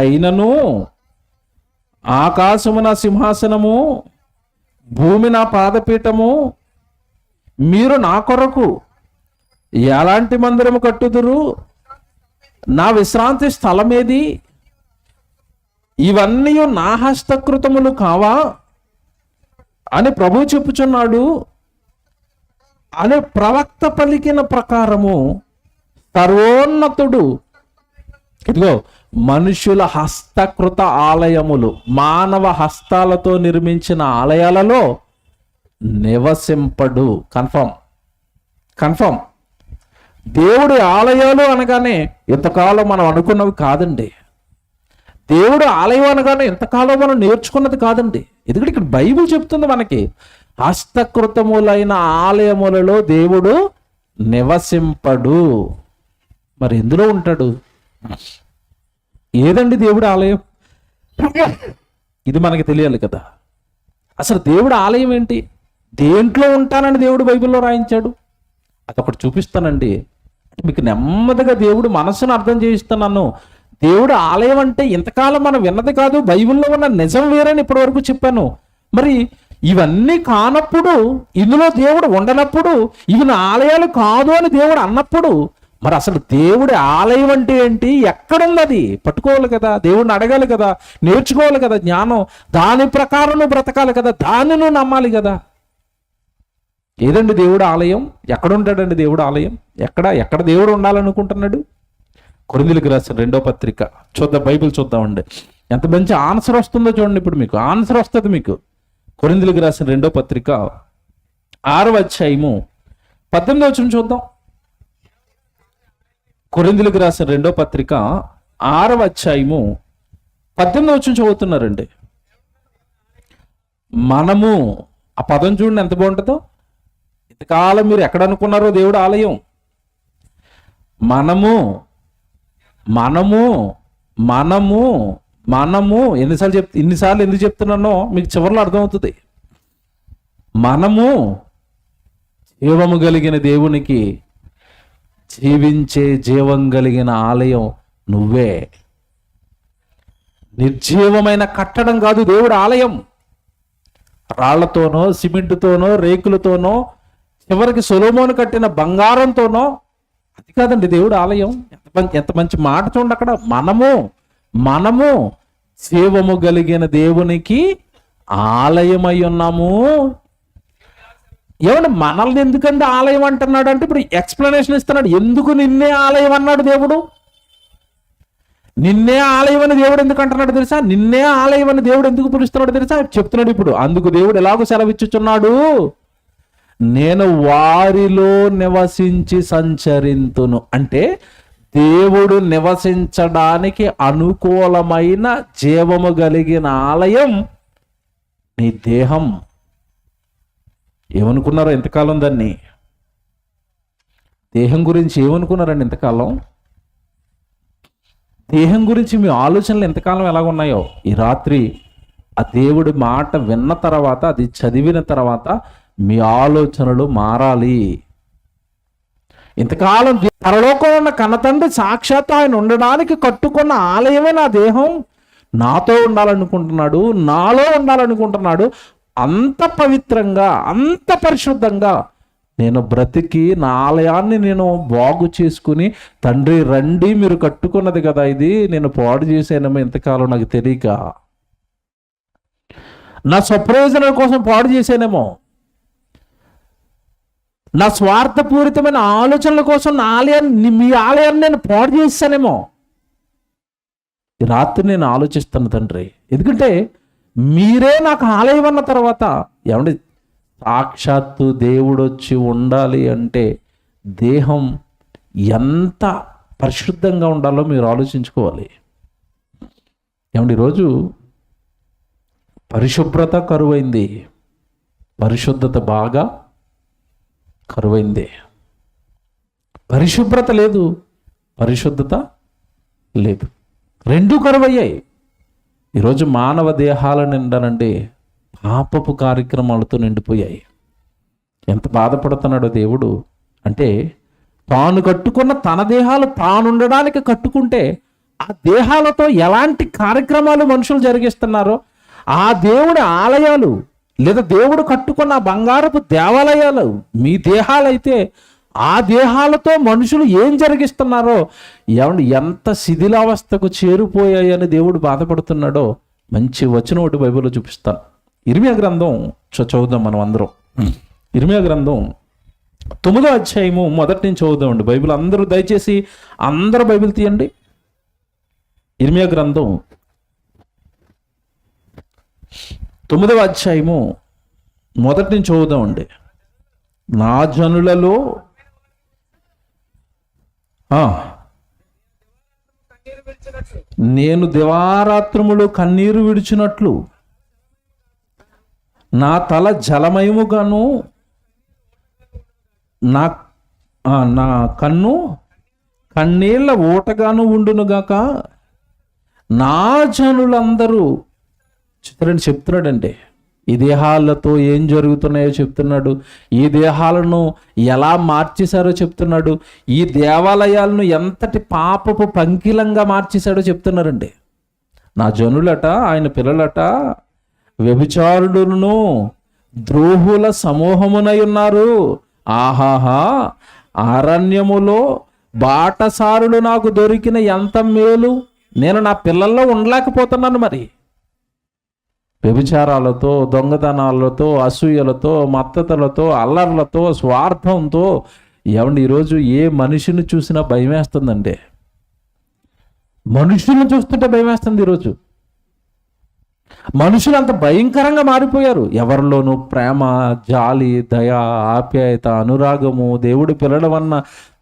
A: అయినను ఆకాశము నా సింహాసనము, భూమి నా పాదపీఠము, మీరు నా కొరకు ఎలాంటి మందిరము కట్టుదురు? నా విశ్రాంతి స్థలమేది? ఇవన్నీ నా హస్తకృతములు కావా అని ప్రభువు చెప్పుచున్నాడు అని ప్రవక్త పలికిన ప్రకారము సర్వోన్నతుడు, ఇదిగో మనుషుల హస్తకృత ఆలయములు, మానవ హస్తాలతో నిర్మించిన ఆలయాలలో నివసింపడు. కన్ఫర్మ్. దేవుడి ఆలయాలు అనగానే ఇంతకాలం మనం అనుకున్నవి కాదండి. దేవుడు ఆలయం అనగానే ఇంతకాలం మనం నేర్చుకున్నది కాదండి. ఎందుకంటే ఇక్కడ బైబిల్ చెప్తుంది మనకి, హస్తకృతములైన ఆలయములలో దేవుడు నివసింపడు. మరి ఎందులో ఉంటాడు? ఏదండి దేవుడు ఆలయం? ఇది మనకి తెలియాలి కదా. అసలు దేవుడు ఆలయం ఏంటి, దేంట్లో ఉంటానని దేవుడు బైబిల్లో రాయించాడు? అదొకటి చూపిస్తానండి. మీకు నెమ్మదిగా దేవుడు మనసును అర్థం చేయిస్తున్నాను. దేవుడు ఆలయం అంటే ఇంతకాలం మనం విన్నది కాదు, బైబిల్లో ఉన్న నిజం వేరని ఇప్పటి వరకు చెప్పాను. మరి ఇవన్నీ కానప్పుడు, ఇందులో దేవుడు ఉండనప్పుడు, ఇవి నా ఆలయాలు కాదు అని దేవుడు అన్నప్పుడు, మరి అసలు దేవుడి ఆలయం అంటే ఏంటి, ఎక్కడుంది? అది పట్టుకోవాలి కదా, దేవుడిని అడగాలి కదా, నేర్చుకోవాలి కదా జ్ఞానం, దాని ప్రకారం నువ్వు బ్రతకాలి కదా, దాన్ని నువ్వు నమ్మాలి కదా. ఏదండి దేవుడు ఆలయం? ఎక్కడుంటాడండి దేవుడు ఆలయం? ఎక్కడ దేవుడు ఉండాలనుకుంటున్నాడు? కొరింథీయులకు రాసిన 2వ పత్రిక చూద్దాం, బైబిల్ చూద్దామండి. ఎంత మంచి ఆన్సర్ వస్తుందో చూడండి. ఇప్పుడు మీకు ఆన్సర్ వస్తుంది. మీకు కొరింథీయులకు రాసిన 2వ పత్రిక 6వ అధ్యాయము 18వ వచనం చూద్దాం. కొరింథీయులకు రాసిన 2వ పత్రిక 6వ అధ్యాయము 18వ వచనం చదువుతున్నారండి. మనము, ఆ పదం చూడండి ఎంత బాగుంటుందో. ఇంతకాలం మీరు ఎక్కడ అనుకున్నారో దేవుడు ఆలయం. మనము మనము మనము మనము ఇన్నిసార్లు ఎందుకు చెప్తున్నానో మీకు చివరిలో అర్థమవుతుంది. మనము జీవము కలిగిన దేవునికి, జీవించే జీవం కలిగిన ఆలయం నువ్వే. నిర్జీవమైన కట్టడం కాదు దేవుడు ఆలయం. రాళ్లతోనో, సిమెంటుతోనో, రేకులతోనో, చివరికి సొలొమోను కట్టిన బంగారంతోనో అది కాదండి దేవుడు ఆలయం. ఎంత మంచి మాట చూడండి అక్కడ. మనము జీవము కలిగిన దేవునికి ఆలయమై ఉన్నాము. ఏమన్నా మనల్ని ఎందుకంటే ఆలయం అంటున్నాడు అంటే ఇప్పుడు ఎక్స్ప్లెనేషన్ ఇస్తున్నాడు. ఎందుకు నిన్నే ఆలయం అన్నాడు దేవుడు? నిన్నే ఆలయం అని దేవుడు ఎందుకు అంటున్నాడు తెలుసా? నిన్నే ఆలయం అని దేవుడు ఎందుకు పిలుస్తున్నాడు తెలుసా? చెప్తున్నాడు ఇప్పుడు. అందుకు దేవుడు ఎలాగో సెలవిచ్చుచున్నాడు, నేను వారిలో నివసించి సంచరింతును. అంటే దేవుడు నివసించడానికి అనుకూలమైన జీవము కలిగిన ఆలయం నీ దేహం. ఏమనుకున్నారో ఎంతకాలం దాన్ని? దేహం గురించి ఏమనుకున్నారండి ఇంతకాలం? దేహం గురించి మీ ఆలోచనలు ఎంతకాలం ఎలాగున్నాయో ఈ రాత్రి ఆ దేవుడి మాట విన్న తర్వాత, అది చదివిన తర్వాత మీ ఆలోచనలు మారాలి. ఇంతకాలం పరలోకం ఉన్న కన్నతండ్రి సాక్షాత్ ఆయన ఉండడానికి కట్టుకున్న ఆలయమే నా దేహం. నాతో ఉండాలనుకుంటున్నాడు, నాలో ఉండాలనుకుంటున్నాడు. అంత పవిత్రంగా, అంత పరిశుద్ధంగా నేను బ్రతికి నా ఆలయాన్ని నేను బాగు చేసుకుని, తండ్రి రండి మీరు కట్టుకున్నది కదా ఇది, నేను పాడు చేశానేమో ఇంతకాలం నాకు తెలియక, నా స్వప్రయోజనం కోసం పాడు చేశానేమో, నా స్వార్థపూరితమైన ఆలోచనల కోసం నా ఆలయాన్ని, మీ ఆలయాన్ని నేను పాడు చేశానేమో. ఈ రాత్రి నేను ఆలోచిస్తాను తండ్రి, ఎందుకంటే మీరే నాకు ఆలయం అన్న తర్వాత, ఏమంటే సాక్షాత్తు దేవుడు వచ్చి ఉండాలి అంటే దేహం ఎంత పరిశుద్ధంగా ఉండాలో మీరు ఆలోచించుకోవాలి. ఏమంటే ఈరోజు పరిశుభ్రత కరువైంది, పరిశుద్ధత బాగా కరువైంది. పరిశుభ్రత లేదు, పరిశుద్ధత లేదు, రెండూ కరువయ్యాయి. ఈరోజు మానవ దేహాల నిండానండి పాపపు కార్యక్రమాలతో నిండిపోయాయి. ఎంత బాధపడుతున్నాడో దేవుడు అంటే, తాను కట్టుకున్న తన దేహాలు తానుండడానికి కట్టుకుంటే ఆ దేహాలతో ఎలాంటి కార్యక్రమాలు మనుషులు జరిగిస్తున్నారో, ఆ దేవుడి ఆలయాలు లేదా దేవుడు కట్టుకున్న బంగారపు దేవాలయాలు మీ దేహాలైతే ఆ దేహాలతో మనుషులు ఏం జరిగిస్తున్నారో, ఏమండి ఎంత శిథిలావస్థకు చేరిపోయాయని దేవుడు బాధపడుతున్నాడో మంచి వచనం ఒకటి బైబిల్లో చూపిస్తాను. ఇర్మియా గ్రంథం చదువుదాం మనం అందరం. ఇర్మియా గ్రంథం 9వ అధ్యాయము మొదటి నుంచి చదువుదామండి. బైబిల్ అందరూ దయచేసి అందరూ బైబిల్ తీయండి. ఇర్మియా గ్రంథం 9వ అధ్యాయము మొదటి నుంచి చదువుదామండి. నా జనులలో నేను దివారాత్రములు కన్నీరు విడిచినట్లు నా తల జలమయముగాను నా కన్ను కన్నీళ్ళ ఊటగాను ఉండునుగాక. నా జనులందరూ చెప్తున్నాడండి, ఈ దేహాలతో ఏం జరుగుతున్నాయో చెప్తున్నాడు, ఈ దేహాలను ఎలా మార్చేశారో చెప్తున్నాడు, ఈ దేవాలయాలను ఎంతటి పాపపు పంకిలంగా మార్చేశాడో చెప్తున్నారండి. నా జనులట, ఆయన పిల్లలట వ్యభిచారులను ద్రోహుల సమూహమునై ఉన్నారు. ఆహాహా, అరణ్యములో బాటసారులు నాకు దొరికిన ఎంత మేలు, నేను నా పిల్లల్లో ఉండలేకపోతున్నాను. మరి వ్యభిచారాలతో, దొంగతనాలతో, అసూయలతో, మత్తతలతో, అల్లర్లతో, స్వార్థంతో, ఏమండి ఈరోజు ఏ మనిషిని చూసినా భయం వేస్తుందండి. మనుషులను చూస్తుంటే భయం వేస్తుంది. ఈరోజు మనుషులు అంత భయంకరంగా మారిపోయారు. ఎవరిలోనూ ప్రేమ, జాలి, దయ, ఆప్యాయత, అనురాగము, దేవుడు పిల్లడం అన్న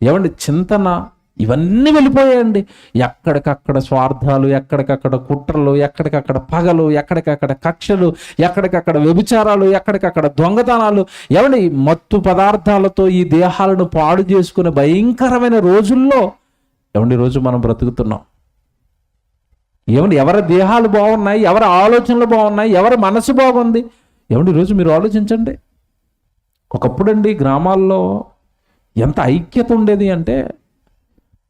A: ఏమండి చింతన ఇవన్నీ వెళ్ళిపోయాయండి. ఎక్కడికక్కడ స్వార్థాలు, ఎక్కడికక్కడ కుట్రలు, ఎక్కడికక్కడ పగలు, ఎక్కడికక్కడ కక్షలు, ఎక్కడికక్కడ వ్యభిచారాలు, ఎక్కడికక్కడ దొంగతనాలు. ఏమండి, మత్తు పదార్థాలతో ఈ దేహాలను పాడు చేసుకునే భయంకరమైన రోజుల్లో ఏమండి ఈరోజు మనం బ్రతుకుతున్నాం. ఏమండి, ఎవరి దేహాలు బాగున్నాయి, ఎవరి ఆలోచనలు బాగున్నాయి, ఎవరి మనసు బాగుంది? ఏమండి ఈరోజు మీరు ఆలోచించండి. ఒకప్పుడండి గ్రామాల్లో ఎంత ఐక్యత ఉండేది అంటే,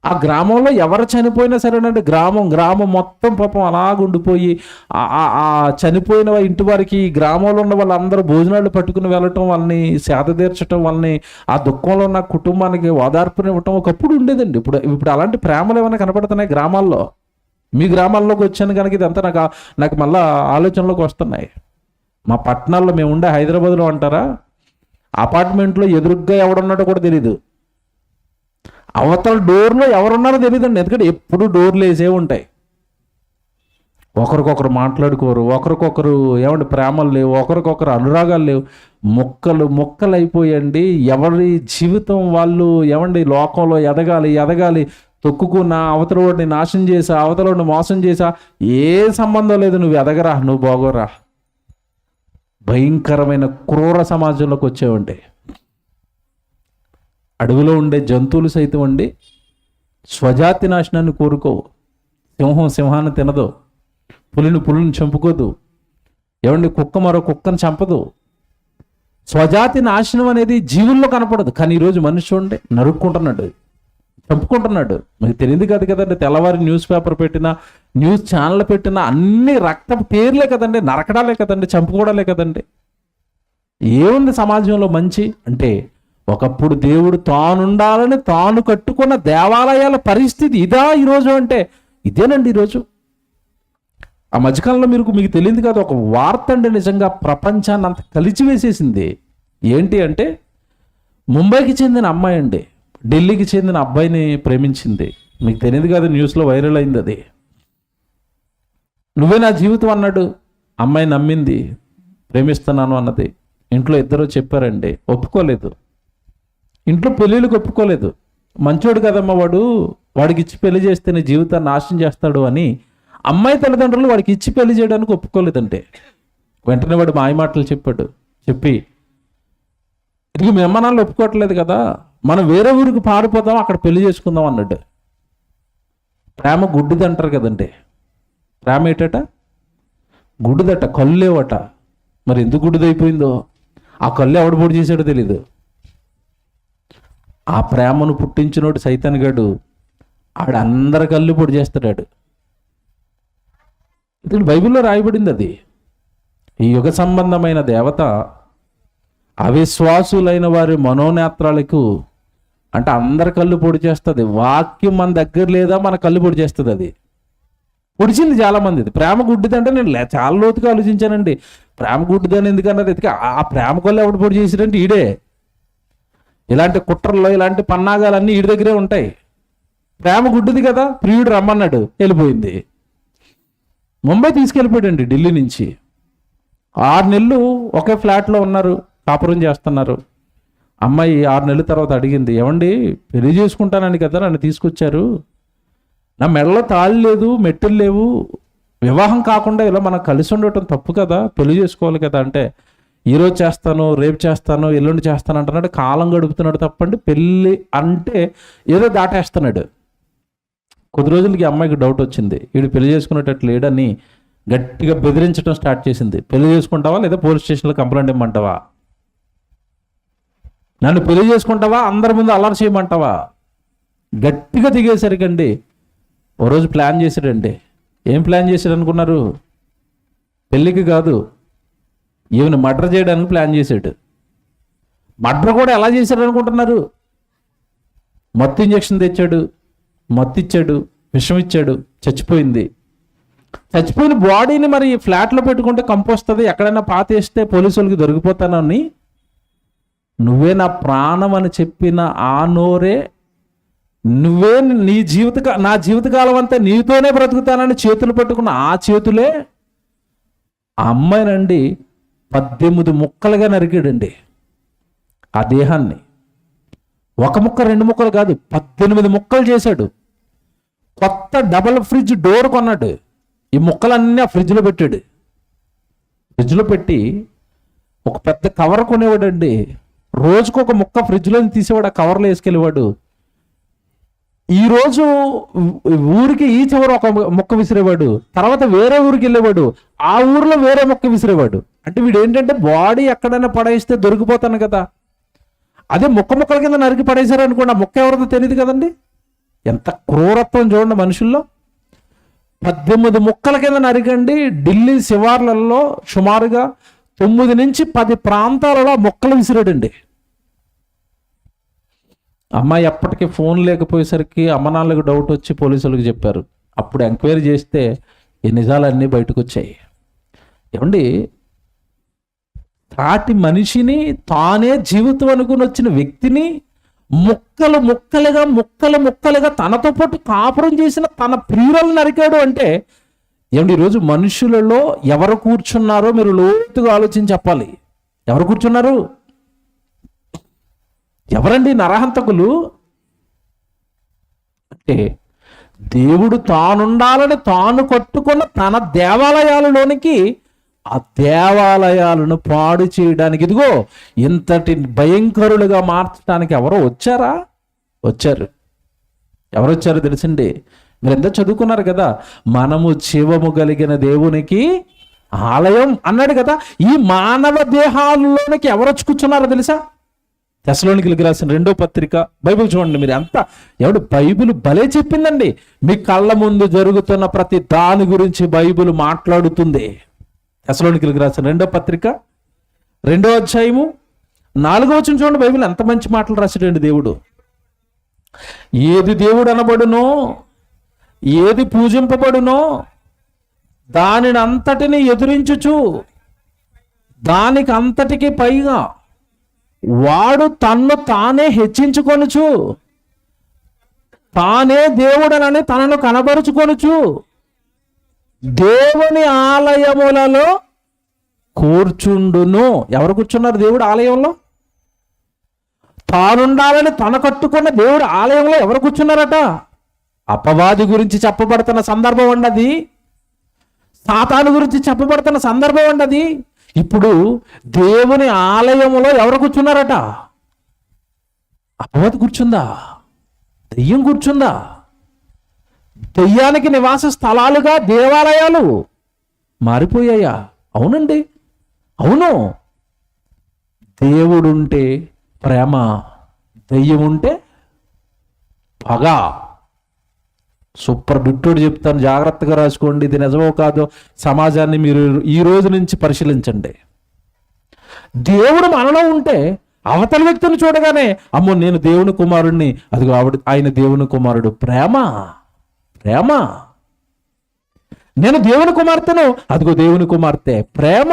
A: ఆ గ్రామంలో ఎవరు చనిపోయినా సరేనండి, గ్రామం మొత్తం పాపం అలాగుండిపోయి ఆ చనిపోయిన ఇంటి వారికి గ్రామంలో ఉన్న వాళ్ళందరూ భోజనాలు పట్టుకుని వెళ్ళటం, వాళ్ళని సేద తీర్చడం, వాళ్ళని ఆ దుఃఖంలో ఉన్న కుటుంబానికి ఓదార్పునివ్వటం ఒకప్పుడు ఉండేదండి. ఇప్పుడు అలాంటి ప్రేమలు ఏమైనా కనపడుతున్నాయి గ్రామాల్లో? మీ గ్రామాల్లోకి వచ్చాను కనుక ఇదంతా నాకు మళ్ళీ ఆలోచనలోకి వస్తున్నాయి. మా పట్టణాల్లో మేము ఉండే హైదరాబాద్లో అంటారా, అపార్ట్మెంట్లో ఎదురుగ్గా ఎవడున్నాడో కూడా తెలీదు, అవతల డోర్లో ఎవరున్నారో తెలియదండి. ఎందుకంటే ఎప్పుడు డోర్లు వేసే ఉంటాయి. ఒకరికొకరు మాట్లాడుకోరు, ఒకరికొకరు ఏమంటే ప్రేమలు లేవు, ఒకరికొకరు అనురాగాలు లేవు, మొక్కలు అయిపోయండి. ఎవరి జీవితం వాళ్ళు ఏమండి లోకంలో ఎదగాలి, తొక్కుకున్న అవతలవాడిని నాశనం చేసా, అవతలవాడిని మోసం చేసా, ఏ సంబంధం లేదు, నువ్వు ఎదగరా, నువ్వు బాగోరా. భయంకరమైన క్రూర సమాజంలోకి వచ్చేవండి. అడవిలో ఉండే జంతువులు సైతం అండి స్వజాతి నాశనాన్ని కోరుకోవు. సింహాన్ని తినదు, పులిని చంపుకోదు, ఏమండి కుక్క మరో కుక్కను చంపదు. స్వజాతి నాశనం అనేది జీవుల్లో కనపడదు. కానీ ఈరోజు మనిషి ఉండే నరుక్కుంటున్నాడు, చంపుకుంటున్నాడు. మీకు తెలియదు కదండి, తెల్లవారి న్యూస్ పేపర్ పెట్టినా, న్యూస్ ఛానల్ పెట్టినా అన్ని రక్తపు పేర్లే కదండి, నరకడాలే కదండి, చంపుకోవడాలే కదండి. ఏముంది సమాజంలో మంచి అంటే? ఒకప్పుడు దేవుడు తానుండాలని తాను కట్టుకున్న దేవాలయాల పరిస్థితి ఇదా ఈరోజు అంటే? ఇదేనండి ఈరోజు. ఆ మధ్యకాలంలో మీకు తెలియదు కదా, ఒక వార్త అండి నిజంగా ప్రపంచాన్ని అంత కలిచివేసేసింది. ఏంటి అంటే, ముంబైకి చెందిన అమ్మాయి అండి ఢిల్లీకి చెందిన అబ్బాయిని ప్రేమించింది. మీకు తెలియదు కదా, న్యూస్లో వైరల్ అయింది అది. నువ్వే నా జీవితం అన్నాడు. అమ్మాయి నమ్మింది, ప్రేమిస్తున్నాను అన్నది. ఇంట్లో ఇద్దరు చెప్పారండి, ఒప్పుకోలేదు. ఇంట్లో పెళ్ళిళ్ళకి ఒప్పుకోలేదు. మంచోడు కదమ్మా వాడికి ఇచ్చి పెళ్లి చేస్తే నీ జీవితాన్ని నాశనం చేస్తాడు అని అమ్మాయి తల్లిదండ్రులు వాడికి ఇచ్చి పెళ్లి చేయడానికి ఒప్పుకోలేదంటే, వెంటనే వాడు మాయమాటలు చెప్పి ఇది మీ అమ్మ నాన్నలు ఒప్పుకోవట్లేదు కదా, మనం వేరే ఊరికి పారిపోతాం, అక్కడ పెళ్లి చేసుకుందాం అన్నాడు. ప్రేమ గుడ్డిది అంటారు కదండి. ప్రేమ ఏంటట? గుడ్డిదట, కళ్ళేవట. మరి ఎందుకు గుడ్డిదైపోయిందో, ఆ కళ్ళు ఎవడు పొడి చేశాడో తెలీదు. ఆ ప్రేమను పుట్టించినోడు సైతాన్ గాడు, ఆడందరి కళ్ళు పొడి చేస్తాడు. ఇది బైబిల్లో రాయబడింది. అది ఈ యుగ సంబంధమైన దేవత అవిశ్వాసులైన వారి మనోనేత్రాలకు అంటే అందరి కళ్ళు పొడి చేస్తుంది. వాక్యం మన దగ్గర లేదా మన కళ్ళు పొడి చేస్తుంది. అది పొడిచింది చాలా మంది. ఇది ప్రేమ గుడ్డిదంటే నేను చాలా లోతుగా ఆలోచించానండి. ప్రేమ గుడ్డిదని ఎందుకన్నారు? ఎందుకు ఆ ప్రేమ కళ్ళు ఎవడు పొడి చేసాడంటే ఈడే. ఇలాంటి కుట్రల్లో ఇలాంటి పన్నాగాలన్నీ ఈడి దగ్గరే ఉంటాయి. ప్రేమ గుడ్డిది కదా, ప్రియుడు రమ్మన్నాడు, వెళ్ళిపోయింది. ముంబై తీసుకెళ్ళిపోయాడండి ఢిల్లీ నుంచి. 6 నెలలు ఒకే ఫ్లాట్లో ఉన్నారు, కాపురం చేస్తున్నారు. అమ్మాయి 6 నెలల తర్వాత అడిగింది, ఏమండి పెళ్లి చేసుకుంటానని కదా నన్ను తీసుకొచ్చారు, నా మెడలో తాళి లేదు, మెట్టెలు లేవు, వివాహం కాకుండా ఇలా మనం కలిసి ఉండటం తప్పు కదా, పెళ్లి చేసుకోవాలి కదా అంటే, ఈరోజు చేస్తాను, రేపు చేస్తాను, ఎల్లుండి చేస్తాను అంటున్నాడు. కాలం గడుపుతున్నాడు తప్పండి. పెళ్ళి అంటే ఏదో దాటేస్తున్నాడు. కొద్ది రోజులకి అమ్మాయికి డౌట్ వచ్చింది, వీడు పెళ్లి చేసుకునేటట్లు లేడని గట్టిగా బెదిరించడం స్టార్ట్ చేసింది. పెళ్లి చేసుకుంటావా లేదా పోలీస్ స్టేషన్లో కంప్లైంట్ ఇమ్మంటావా, నన్ను పెళ్లి చేసుకుంటావా, అందరి ముందు అల్లరి చేయమంటావా? గట్టిగా దిగేసరికండి ఓ రోజు ప్లాన్ చేశాడండి. ఏం ప్లాన్ చేశాడు అనుకున్నారు? పెళ్ళికి కాదు, ఈవెన్ మర్డర్ చేయడానికి ప్లాన్ చేశాడు. మర్డర్ కూడా ఎలా చేశాడు అనుకుంటున్నారు? మత్తు ఇంజక్షన్ తెచ్చాడు, మత్తు ఇచ్చాడు, విషం ఇచ్చాడు, చచ్చిపోయింది. చచ్చిపోయిన బాడీని మరి ఫ్లాట్లో పెట్టుకుంటే కంపు వస్తుంది, ఎక్కడైనా పాతేస్తే పోలీసులకి దొరికిపోతానని నువ్వే నా ప్రాణం అని చెప్పిన ఆ నోరే, నువ్వే నా జీవితకాలం అంతా నీతోనే బ్రతుకుతానని చేతులు పెట్టుకున్న ఆ చేతులే ఆ అమ్మాయినండి 18 ముక్కలుగా నరికాడండి. ఆ దేహాన్ని ఒక ముక్క 2 ముక్కలు కాదు, 18 ముక్కలు చేశాడు. కొత్త డబల్ ఫ్రిడ్జ్ డోర్ కొన్నాడు. ఈ ముక్కలన్నీ ఆ ఫ్రిడ్జ్లో పెట్టాడు. ఫ్రిడ్జ్లో పెట్టి ఒక పెద్ద కవర్ కొనేవాడండి. రోజుకు ఒక ముక్క ఫ్రిడ్జ్లో తీసేవాడు, ఆ కవర్లో వేసుకెళ్ళేవాడు. ఈరోజు ఊరికి ఈ చివర ఒక మొక్క విసిరేవాడు, తర్వాత వేరే ఊరికి వెళ్ళేవాడు, ఆ ఊరిలో వేరే మొక్క విసిరేవాడు. అంటే వీడు ఏంటంటే బాడీ ఎక్కడైనా పడేస్తే దొరికిపోతాను కదా, అదే ముక్కల కింద నరికి పడేశారనుకోండి, ఆ మొక్క ఎవరిదో తెలియదు కదండి. ఎంత క్రూరత్వం చూడండి మనుషుల్లో. 18 ముక్కల కింద నరికండి. ఢిల్లీ శివార్లలో సుమారుగా 9 నుంచి 10 ప్రాంతాలలో మొక్కలు విసిరాడండి. అమ్మాయి ఎప్పటికీ ఫోన్ లేకపోయేసరికి అమ్మనాన్నలకు డౌట్ వచ్చి పోలీసులకు చెప్పారు. అప్పుడు ఎంక్వైరీ చేస్తే ఈ నిజాలన్నీ బయటకు వచ్చాయి. ఏమండి, తాటి మనిషిని తానే జీవితం అనుకుని వచ్చిన వ్యక్తిని ముక్కలుగా తనతో పాటు కాపురం చేసిన తన ప్రియులను నరికాడు అంటే ఏమండి, ఈరోజు మనుషులలో ఎవరు కూర్చున్నారో మీరు లోతుగా ఆలోచించి చెప్పాలి. ఎవరు కూర్చున్నారు? ఎవరండి నరహంతకులు? అంటే దేవుడు తానుండాలని తాను కట్టుకున్న తన దేవాలయాలలోనికి ఆ దేవాలయాలను పాడు చేయడానికి, ఇదిగో ఇంతటి భయంకరులుగా మార్చడానికి ఎవరో వచ్చారా? వచ్చారు. ఎవరు వచ్చారో తెలుసండి? మీరు ఎంత చదువుకున్నారు కదా, మనము జీవము కలిగిన దేవునికి ఆలయం అన్నాడు కదా. ఈ మానవ దేహాలలోనికి ఎవరు వచ్చి కూర్చున్నారో తెలుసా? తెస్సలోనికీయులకు రాసిన 2వ పత్రిక బైబిల్ చూడండి. మీరు అంతా బైబిల్ భలే చెప్పిందండి. మీ కళ్ళ ముందు జరుగుతున్న ప్రతి దాని గురించి బైబిల్ మాట్లాడుతుంది. తెస్సలోనికీయులకు రాసిన 2వ పత్రిక 2వ అధ్యాయము 4వ వచనం చూడండి. బైబిల్ ఎంత మంచి మాటలు రాశాడండి దేవుడు. ఏది దేవుడు అనబడునో, ఏది పూజింపబడునో దానిని అంతటిని ఎదురించుచు దానికి అంతటికి పైగా వాడు తన్ను తానే హెచ్చించుకొనుచు తానే దేవుడనని తనను కనబరుచుకొనుచు దేవుని ఆలయములలో కూర్చుండును. ఎవరు కూర్చున్నారు దేవుడు ఆలయంలో? తానుండాలని తన కట్టుకున్న దేవుడు ఆలయంలో ఎవరు కూర్చున్నారట? అపవాది గురించి చెప్పబడుతున్న సందర్భం ఉండది, సాతాను గురించి చెప్పబడుతున్న సందర్భం ఉండది. ఇప్పుడు దేవుని ఆలయంలో ఎవరు కూర్చున్నారట? అపవాది కూర్చుందా? దెయ్యం కూర్చుందా? దెయ్యానికి నివాస స్థలాలుగా దేవాలయాలు మారిపోయాయా? అవునండి, అవును. దేవుడుంటే ప్రేమ, దెయ్యం ఉంటే పగ. సూపర్ బిట్టోడు చెప్తాను, జాగ్రత్తగా రాసుకోండి. ఇది నిజమో కాదో సమాజాన్ని మీరు ఈ రోజు నుంచి పరిశీలించండి. దేవుడు మనలో ఉంటే అవతల వ్యక్తిని చూడగానే అమ్మో నేను దేవుని కుమారుడిని, అదిగో ఆయన దేవుని కుమారుడు. ప్రేమ, ప్రేమ. నేను దేవుని కుమార్తెను, అదిగో దేవుని కుమార్తె. ప్రేమ.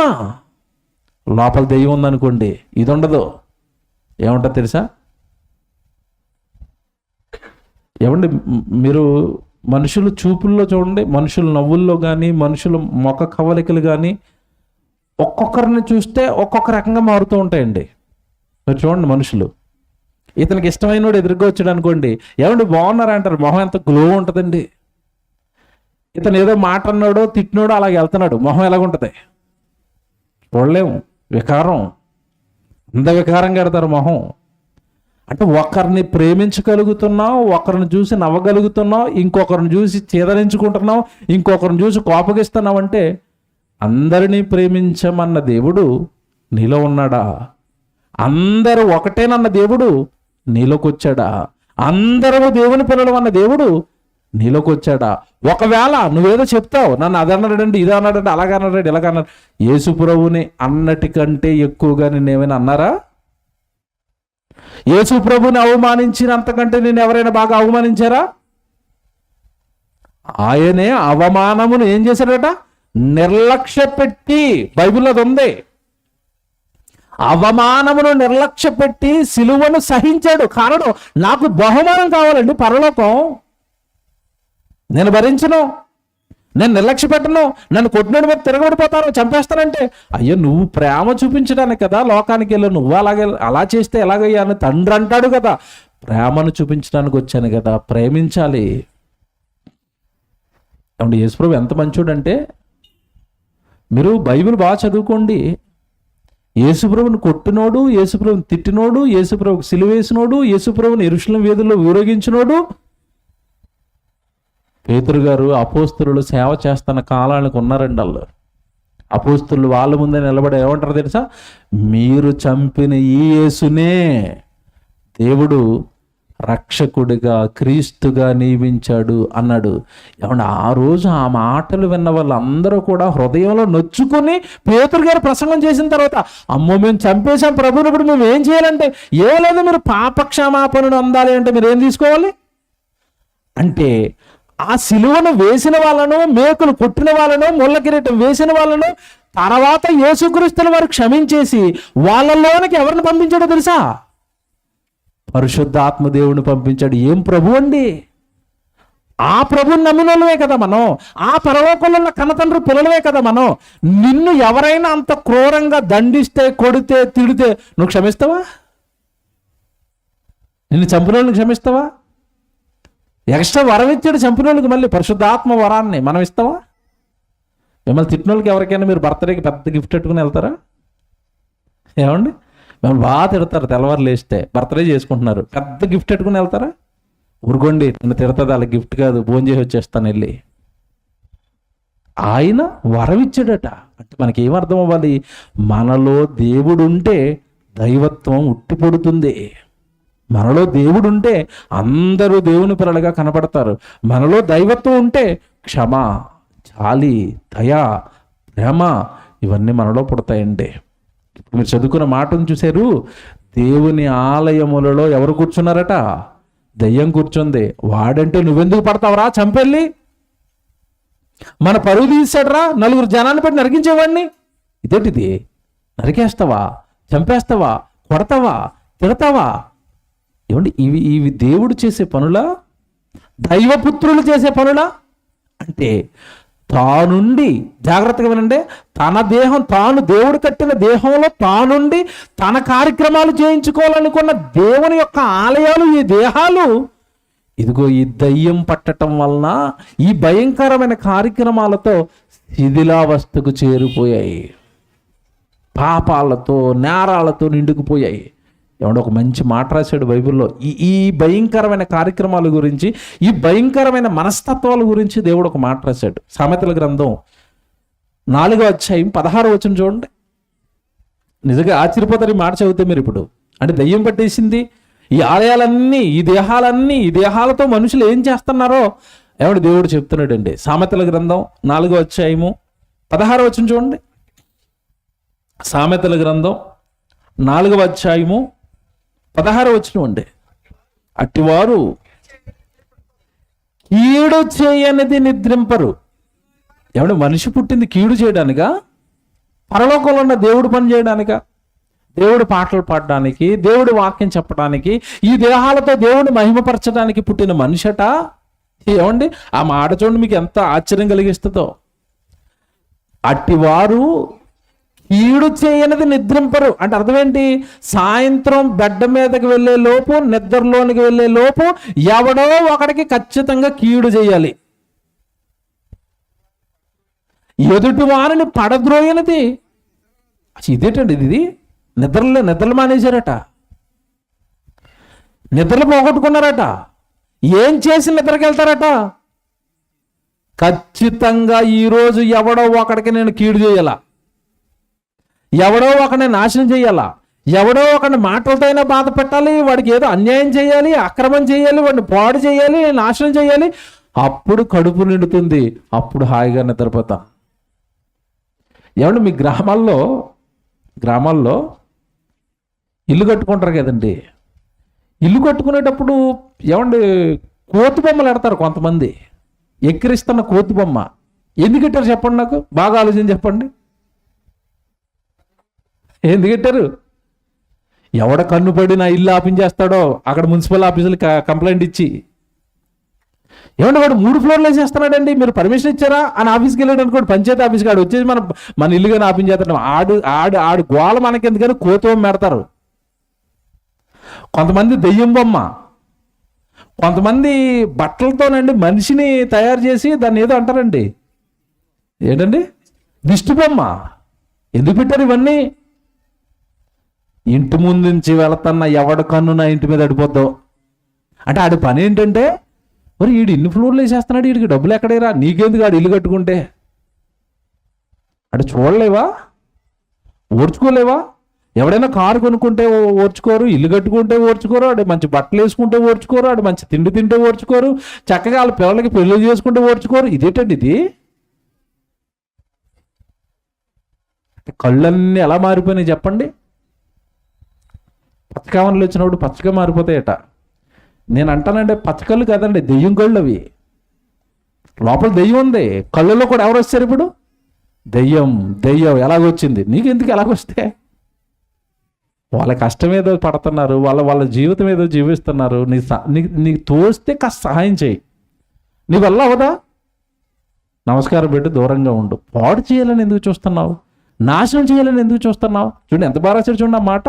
A: లోపల దెయ్యం ఉందనుకోండి, ఇది ఉండదు. ఏమంటారు తెలుసా? ఏమండి, మీరు మనుషులు చూపుల్లో చూడండి, మనుషుల నవ్వుల్లో కానీ మనుషుల ముఖ కవలికలు కానీ ఒక్కొక్కరిని చూస్తే ఒక్కొక్క రకంగా మారుతూ ఉంటాయండి. మీరు చూడండి, మనుషులు ఇతనికి ఇష్టమైన వాడు ఎదురుగా వచ్చాడు అనుకోండి, ఏమండి బాగున్నారా అంటారు, మొహం ఎంత గ్లో ఉంటుందండి. ఇతను ఏదో మాట అన్నాడో తిట్టినాడో అలాగే వెళ్తున్నాడు, మొహం ఎలాగుంటుంది చూడలేము. వికారం, అంత వికారంగా ఎడతారు మొహం. అంటే ఒకరిని ప్రేమించగలుగుతున్నావు, ఒకరిని చూసి నవ్వగలుగుతున్నావు, ఇంకొకరిని చూసి చేదరించుకుంటున్నావు, ఇంకొకరిని చూసి కోపగిస్తున్నావు. అంటే అందరినీ ప్రేమించమన్న దేవుడు నీలో ఉన్నాడా? అందరూ ఒకటేనన్న దేవుడు నీలోకి వచ్చాడా? అందరూ దేవుని పిల్లలు అన్న దేవుడు నీలోకి వచ్చాడా? ఒకవేళ నువ్వేదో చెప్తావు, నన్ను అది అన్నాడండి, ఇది అన్నాడంటే, అలాగన్నాడు, ఇలాగన్నాడు. యేసు ప్రభువుని అన్నటికంటే ఎక్కువగా నిన్నేమైనా అన్నారా? యేసు ప్రభుని అవమానించినంతకంటే నేను ఎవరైనా బాగా అవమానించారా? ఆయనే అవమానమును ఏం చేశాడట? నిర్లక్ష్య పెట్టి, బైబిల్లో అది ఉంది. అవమానమును నిర్లక్ష్య పెట్టి సిలువను సహించాడు. కారణం, నాకు బహుమానం కావాలండి, పరలోకం. నేను భరించను, నేను నిర్లక్ష్య పెట్టను, నన్ను కొట్టినోడి మీద తిరగబడిపోతాను, చంపేస్తానంటే, అయ్యో నువ్వు ప్రేమ చూపించడానికి కదా లోకానికి వెళ్ళు, నువ్వు అలా చేస్తే ఎలాగయ్యా అని తండ్రి అంటాడు కదా. ప్రేమను చూపించడానికి వచ్చాను కదా, ప్రేమించాలి. ఏమంటే యేసుప్రభు ఎంత మంచోడంటే, మీరు బైబిల్ బాగా చదువుకోండి. యేసుప్రభుని కొట్టినోడు, యేసుప్రభుని తిట్టినోడు, యేసుప్రభుకి సిలువేసినోడు, యేసుప్రభుని యెరూషలేము వీధుల్లో ఊరేగించినోడు పేతురు గారు. అపోస్తలులు సేవ చేస్తున్న కాలానికి ఉన్నారండి వాళ్ళు. అపోస్తలులు వాళ్ళ ముందే నిలబడి ఏమంటారు తెలుసా? మీరు చంపిన ఈ యేసునే దేవుడు రక్షకుడిగా, క్రీస్తుగా నియమించాడు అన్నాడు. ఏమన్నా ఆ రోజు ఆ మాటలు విన్న వాళ్ళందరూ కూడా హృదయంలో నొచ్చుకొని పేతురు గారు ప్రసంగం చేసిన తర్వాత, అమ్మో మేము చంపేశాం ప్రభువుని, ఇప్పుడు మేము ఏం చేయాలంటే, ఏ లేదు మీరు పాపక్షమాపణను అందాలి అంటే మీరు ఏం తీసుకోవాలి అంటే, ఆ సిలువను వేసిన వాళ్ళను, మేకులు కొట్టిన వాళ్ళను, ముళ్ళ కిరీటం వేసిన వాళ్ళను తర్వాత యేసుక్రీస్తుల వారు క్షమించేసి వాళ్ళలోనికి ఎవరిని పంపించాడో తెలుసా? పరిశుద్ధాత్మ దేవుని పంపించాడు. ఏం ప్రభు అండి! ఆ ప్రభుని నమ్మినోళ్ళమే కదా మనం, ఆ పరలోకంలో ఉన్న కన్నతండ్రి పిల్లలమే కదా మనం. నిన్ను ఎవరైనా అంత క్రూరంగా దండిస్తే, కొడితే, తిడితే నువ్వు క్షమిస్తావా? నిన్ను చంపినోళ్ళని క్షమిస్తావా? ఎక్స్ట్రా వరం ఇచ్చాడు చంపినోళ్ళకి, మళ్ళీ పరిశుద్ధాత్మ వరాన్ని మనం ఇస్తావా? మిమ్మల్ని తిట్టినోళ్ళకి ఎవరికైనా మీరు బర్త్డేకి పెద్ద గిఫ్ట్ పెట్టుకుని వెళ్తారా? ఏమండి, మిమ్మల్ని బాగా తిడతారు, తెల్లవారు లేస్తే బర్త్డే చేసుకుంటున్నారు, పెద్ద గిఫ్ట్ పెట్టుకుని వెళ్తారా? ఊరుకోండి, నన్ను తిడతాది, అలా గిఫ్ట్ కాదు, భోజనం చేసి వచ్చేస్తాను వెళ్ళి. ఆయన వరం ఇచ్చాడట. అంటే మనకి ఏం అర్థం అవ్వాలి? మనలో దేవుడు ఉంటే దైవత్వం ఉట్టిపడుతుంది. మనలో దేవుడు ఉంటే అందరూ దేవుని పిల్లలుగా కనపడతారు. మనలో దైవత్వం ఉంటే క్షమ, జాలి, దయ, ప్రేమ ఇవన్నీ మనలో పుడతాయండి. ఇప్పుడు మీరు చదువుకున్న మాటను చూశారు. దేవుని ఆలయములలో ఎవరు కూర్చున్నారట? దయ్యం కూర్చుంది. వాడంటే నువ్వెందుకు పడతావురా చంపెళ్ళి? మన పరువు తీసాడరా, నలుగురు జనాన్ని పెట్టి నరికించేవాడిని. ఇదేంటిది? నరికేస్తావా, చంపేస్తావా, కొడతావా, తిడతావా? ఏమండి, ఇవి దేవుడు చేసే పనులా? దైవపుత్రులు చేసే పనులా? అంటే తానుండి, జాగ్రత్తగా వినండి, తన దేహం, తాను దేవుడు కట్టిన దేహంలో తానుండి తన కార్యక్రమాలు చేయించుకోవాలనుకున్న దేవుని యొక్క ఆలయాలు ఈ దేహాలు, ఇదిగో ఈ దయ్యం పట్టడం వలన ఈ భయంకరమైన కార్యక్రమాలతో శిథిలావస్థకు చేరిపోయాయి, పాపాలతో, నేరాలతో నిండుకుపోయాయి. ఏమంటే ఒక మంచి మాట రాశాడు బైబిల్లో. ఈ భయంకరమైన కార్యక్రమాల గురించి, ఈ భయంకరమైన మనస్తత్వాల గురించి దేవుడు ఒక మాట రాశాడు. సామెతల గ్రంథం 4వ అధ్యాయం 16వ వచనం చూడండి. నిజంగా ఆశ్చర్యపోతారు ఈ మాట చదివితే మీరు. ఇప్పుడు అంటే దయ్యం పట్టేసింది ఈ ఆలయాలన్నీ, ఈ దేహాలన్నీ, ఈ దేహాలతో మనుషులు ఏం చేస్తున్నారో ఏమంటే దేవుడు చెప్తున్నాడండి. సామెతల గ్రంథం 4వ అధ్యాయము 16వ వచనం చూడండి. సామెతల గ్రంథం 4వ అధ్యాయము 16వ వచనం అండి. అట్టివారు కీడు చేయనిది నిద్రింపరు. ఏమంటే మనిషి పుట్టింది కీడు చేయడానికా? పరలోకంలో ఉన్న దేవుడు పని చేయడానికా? దేవుడు పాటలు పాడడానికి, దేవుడు వాక్యం చెప్పడానికి, ఈ దేహాలతో దేవుడు మహిమపరచడానికి పుట్టిన మనిషట. ఏమండి, ఆ మాట చూడండి, మీకు ఎంత ఆశ్చర్యం కలిగిస్తుందో. అట్టివారు కీడు చేయనిది నిద్రింపరు అంటే అర్థం ఏంటి? సాయంత్రం బెడ్ మీదకి వెళ్ళే లోపు, నిద్రలోనికి వెళ్ళే లోపు ఎవడో ఒకడికి ఖచ్చితంగా కీడు చేయాలి. ఎదుటి వారిని పడద్రోయనిది. ఇదేంటండి ఇది? నిద్రలు మానేశారట, నిద్రలు పోగొట్టుకున్నారట. ఏం చేసి నిద్రకి వెళ్తారట? ఖచ్చితంగా ఈరోజు ఎవడో ఒకడికి నేను కీడు చేయాల, ఎవడో ఒకడిని నాశనం చేయాలా, ఎవడో ఒకడిని మాటలతో అయినా బాధ పెట్టాలి, వాడికి ఏదో అన్యాయం చేయాలి, అక్రమం చేయాలి, వాడిని పాడు చేయాలి, నాశనం చేయాలి. అప్పుడు కడుపు నిండుతుంది, అప్పుడు హాయిగా నిద్రపోతాం. ఏమంటే మీ గ్రామాల్లో ఇల్లు కట్టుకుంటారు కదండి. ఇల్లు కట్టుకునేటప్పుడు ఏమండి కోతి బొమ్మలు ఎడతారు కొంతమంది. ఎక్కిరిస్తున్న కోతి బొమ్మ ఎందుకు పెట్టారు చెప్పండి, నాకు బాగా ఆలోచన చెప్పండి. ఎందుకు పెట్టారు? ఎవడ కన్నుపడి నా ఇల్లు ఆపించేస్తాడో అక్కడ మున్సిపల్ ఆఫీసులు కంప్లైంట్ ఇచ్చి, ఏమంటే వాడు 3 ఫ్లోర్లు వేసేస్తున్నాడండి, మీరు పర్మిషన్ ఇచ్చారా అని ఆఫీస్కి వెళ్ళాడు అనుకోండి, పంచాయతీ ఆఫీస్కి ఆడు వచ్చేసి మన ఇల్లుగానే ఆపించేస్తాడు. ఆడు గోళ మనకెందుకని కోతి బొమ్మ పెడతారు. కొంతమంది దెయ్యం బొమ్మ కొంతమంది బట్టలతోనండి మనిషిని తయారు చేసి దాన్ని ఏదో అంటారండి, ఏంటండి, దిష్టి బొమ్మ. ఎందుకు పెట్టారు ఇవన్నీ? ఇంటి ముందు నుంచి వెళుతున్న ఎవడ కన్ను నా ఇంటి మీద అడిపోద్దావు అంటే ఆడి పని ఏంటంటే, మరి వీడు ఇన్ని ఫ్లోర్లు వేసేస్తున్నాడు, వీడికి డబ్బులు ఎక్కడేరా, నీకెందుకు ఆడు ఇల్లు కట్టుకుంటే? అటు చూడలేవా, ఓర్చుకోలేవా? ఎవడైనా కారు కొనుక్కుంటే ఓర్చుకోరు, ఇల్లు కట్టుకుంటే ఓర్చుకోరు, ఆడు మంచి బట్టలు వేసుకుంటే ఓర్చుకోరు, ఆడు మంచి తిండి తింటే ఓర్చుకోరు, చక్కగా వాళ్ళ పిల్లలకి పెళ్లి చేసుకుంటే ఓర్చుకోరు. ఇదేంటండి ఇది? కళ్ళన్నీ ఎలా మారిపోయినాయి చెప్పండి? పచ్చకామలు వచ్చినప్పుడు పచ్చగా మారిపోతాయట. నేను అంటానంటే పచ్చకళ్ళు కాదండి, దెయ్యం కళ్ళు అవి. లోపల దెయ్యం ఉంది, కళ్ళల్లో కూడా ఎవరు వచ్చారు ఇప్పుడు? దెయ్యం. దెయ్యం ఎలాగొచ్చింది? నీకెందుకు ఎలాగొస్తే? వాళ్ళ కష్టం ఏదో పడుతున్నారు, వాళ్ళ జీవితం ఏదో జీవిస్తున్నారు. నీకు తోస్తే కాస్త సహాయం చేయి. నీ వల్ల అవదా? నమస్కారం పెట్టి దూరంగా ఉండు. పాడు చేయాలని ఎందుకు చూస్తున్నావు? నాశనం చేయాలని ఎందుకు చూస్తున్నావు? చూడండి ఎంత బాగా రాశాడు చూడండి ఆ మాట.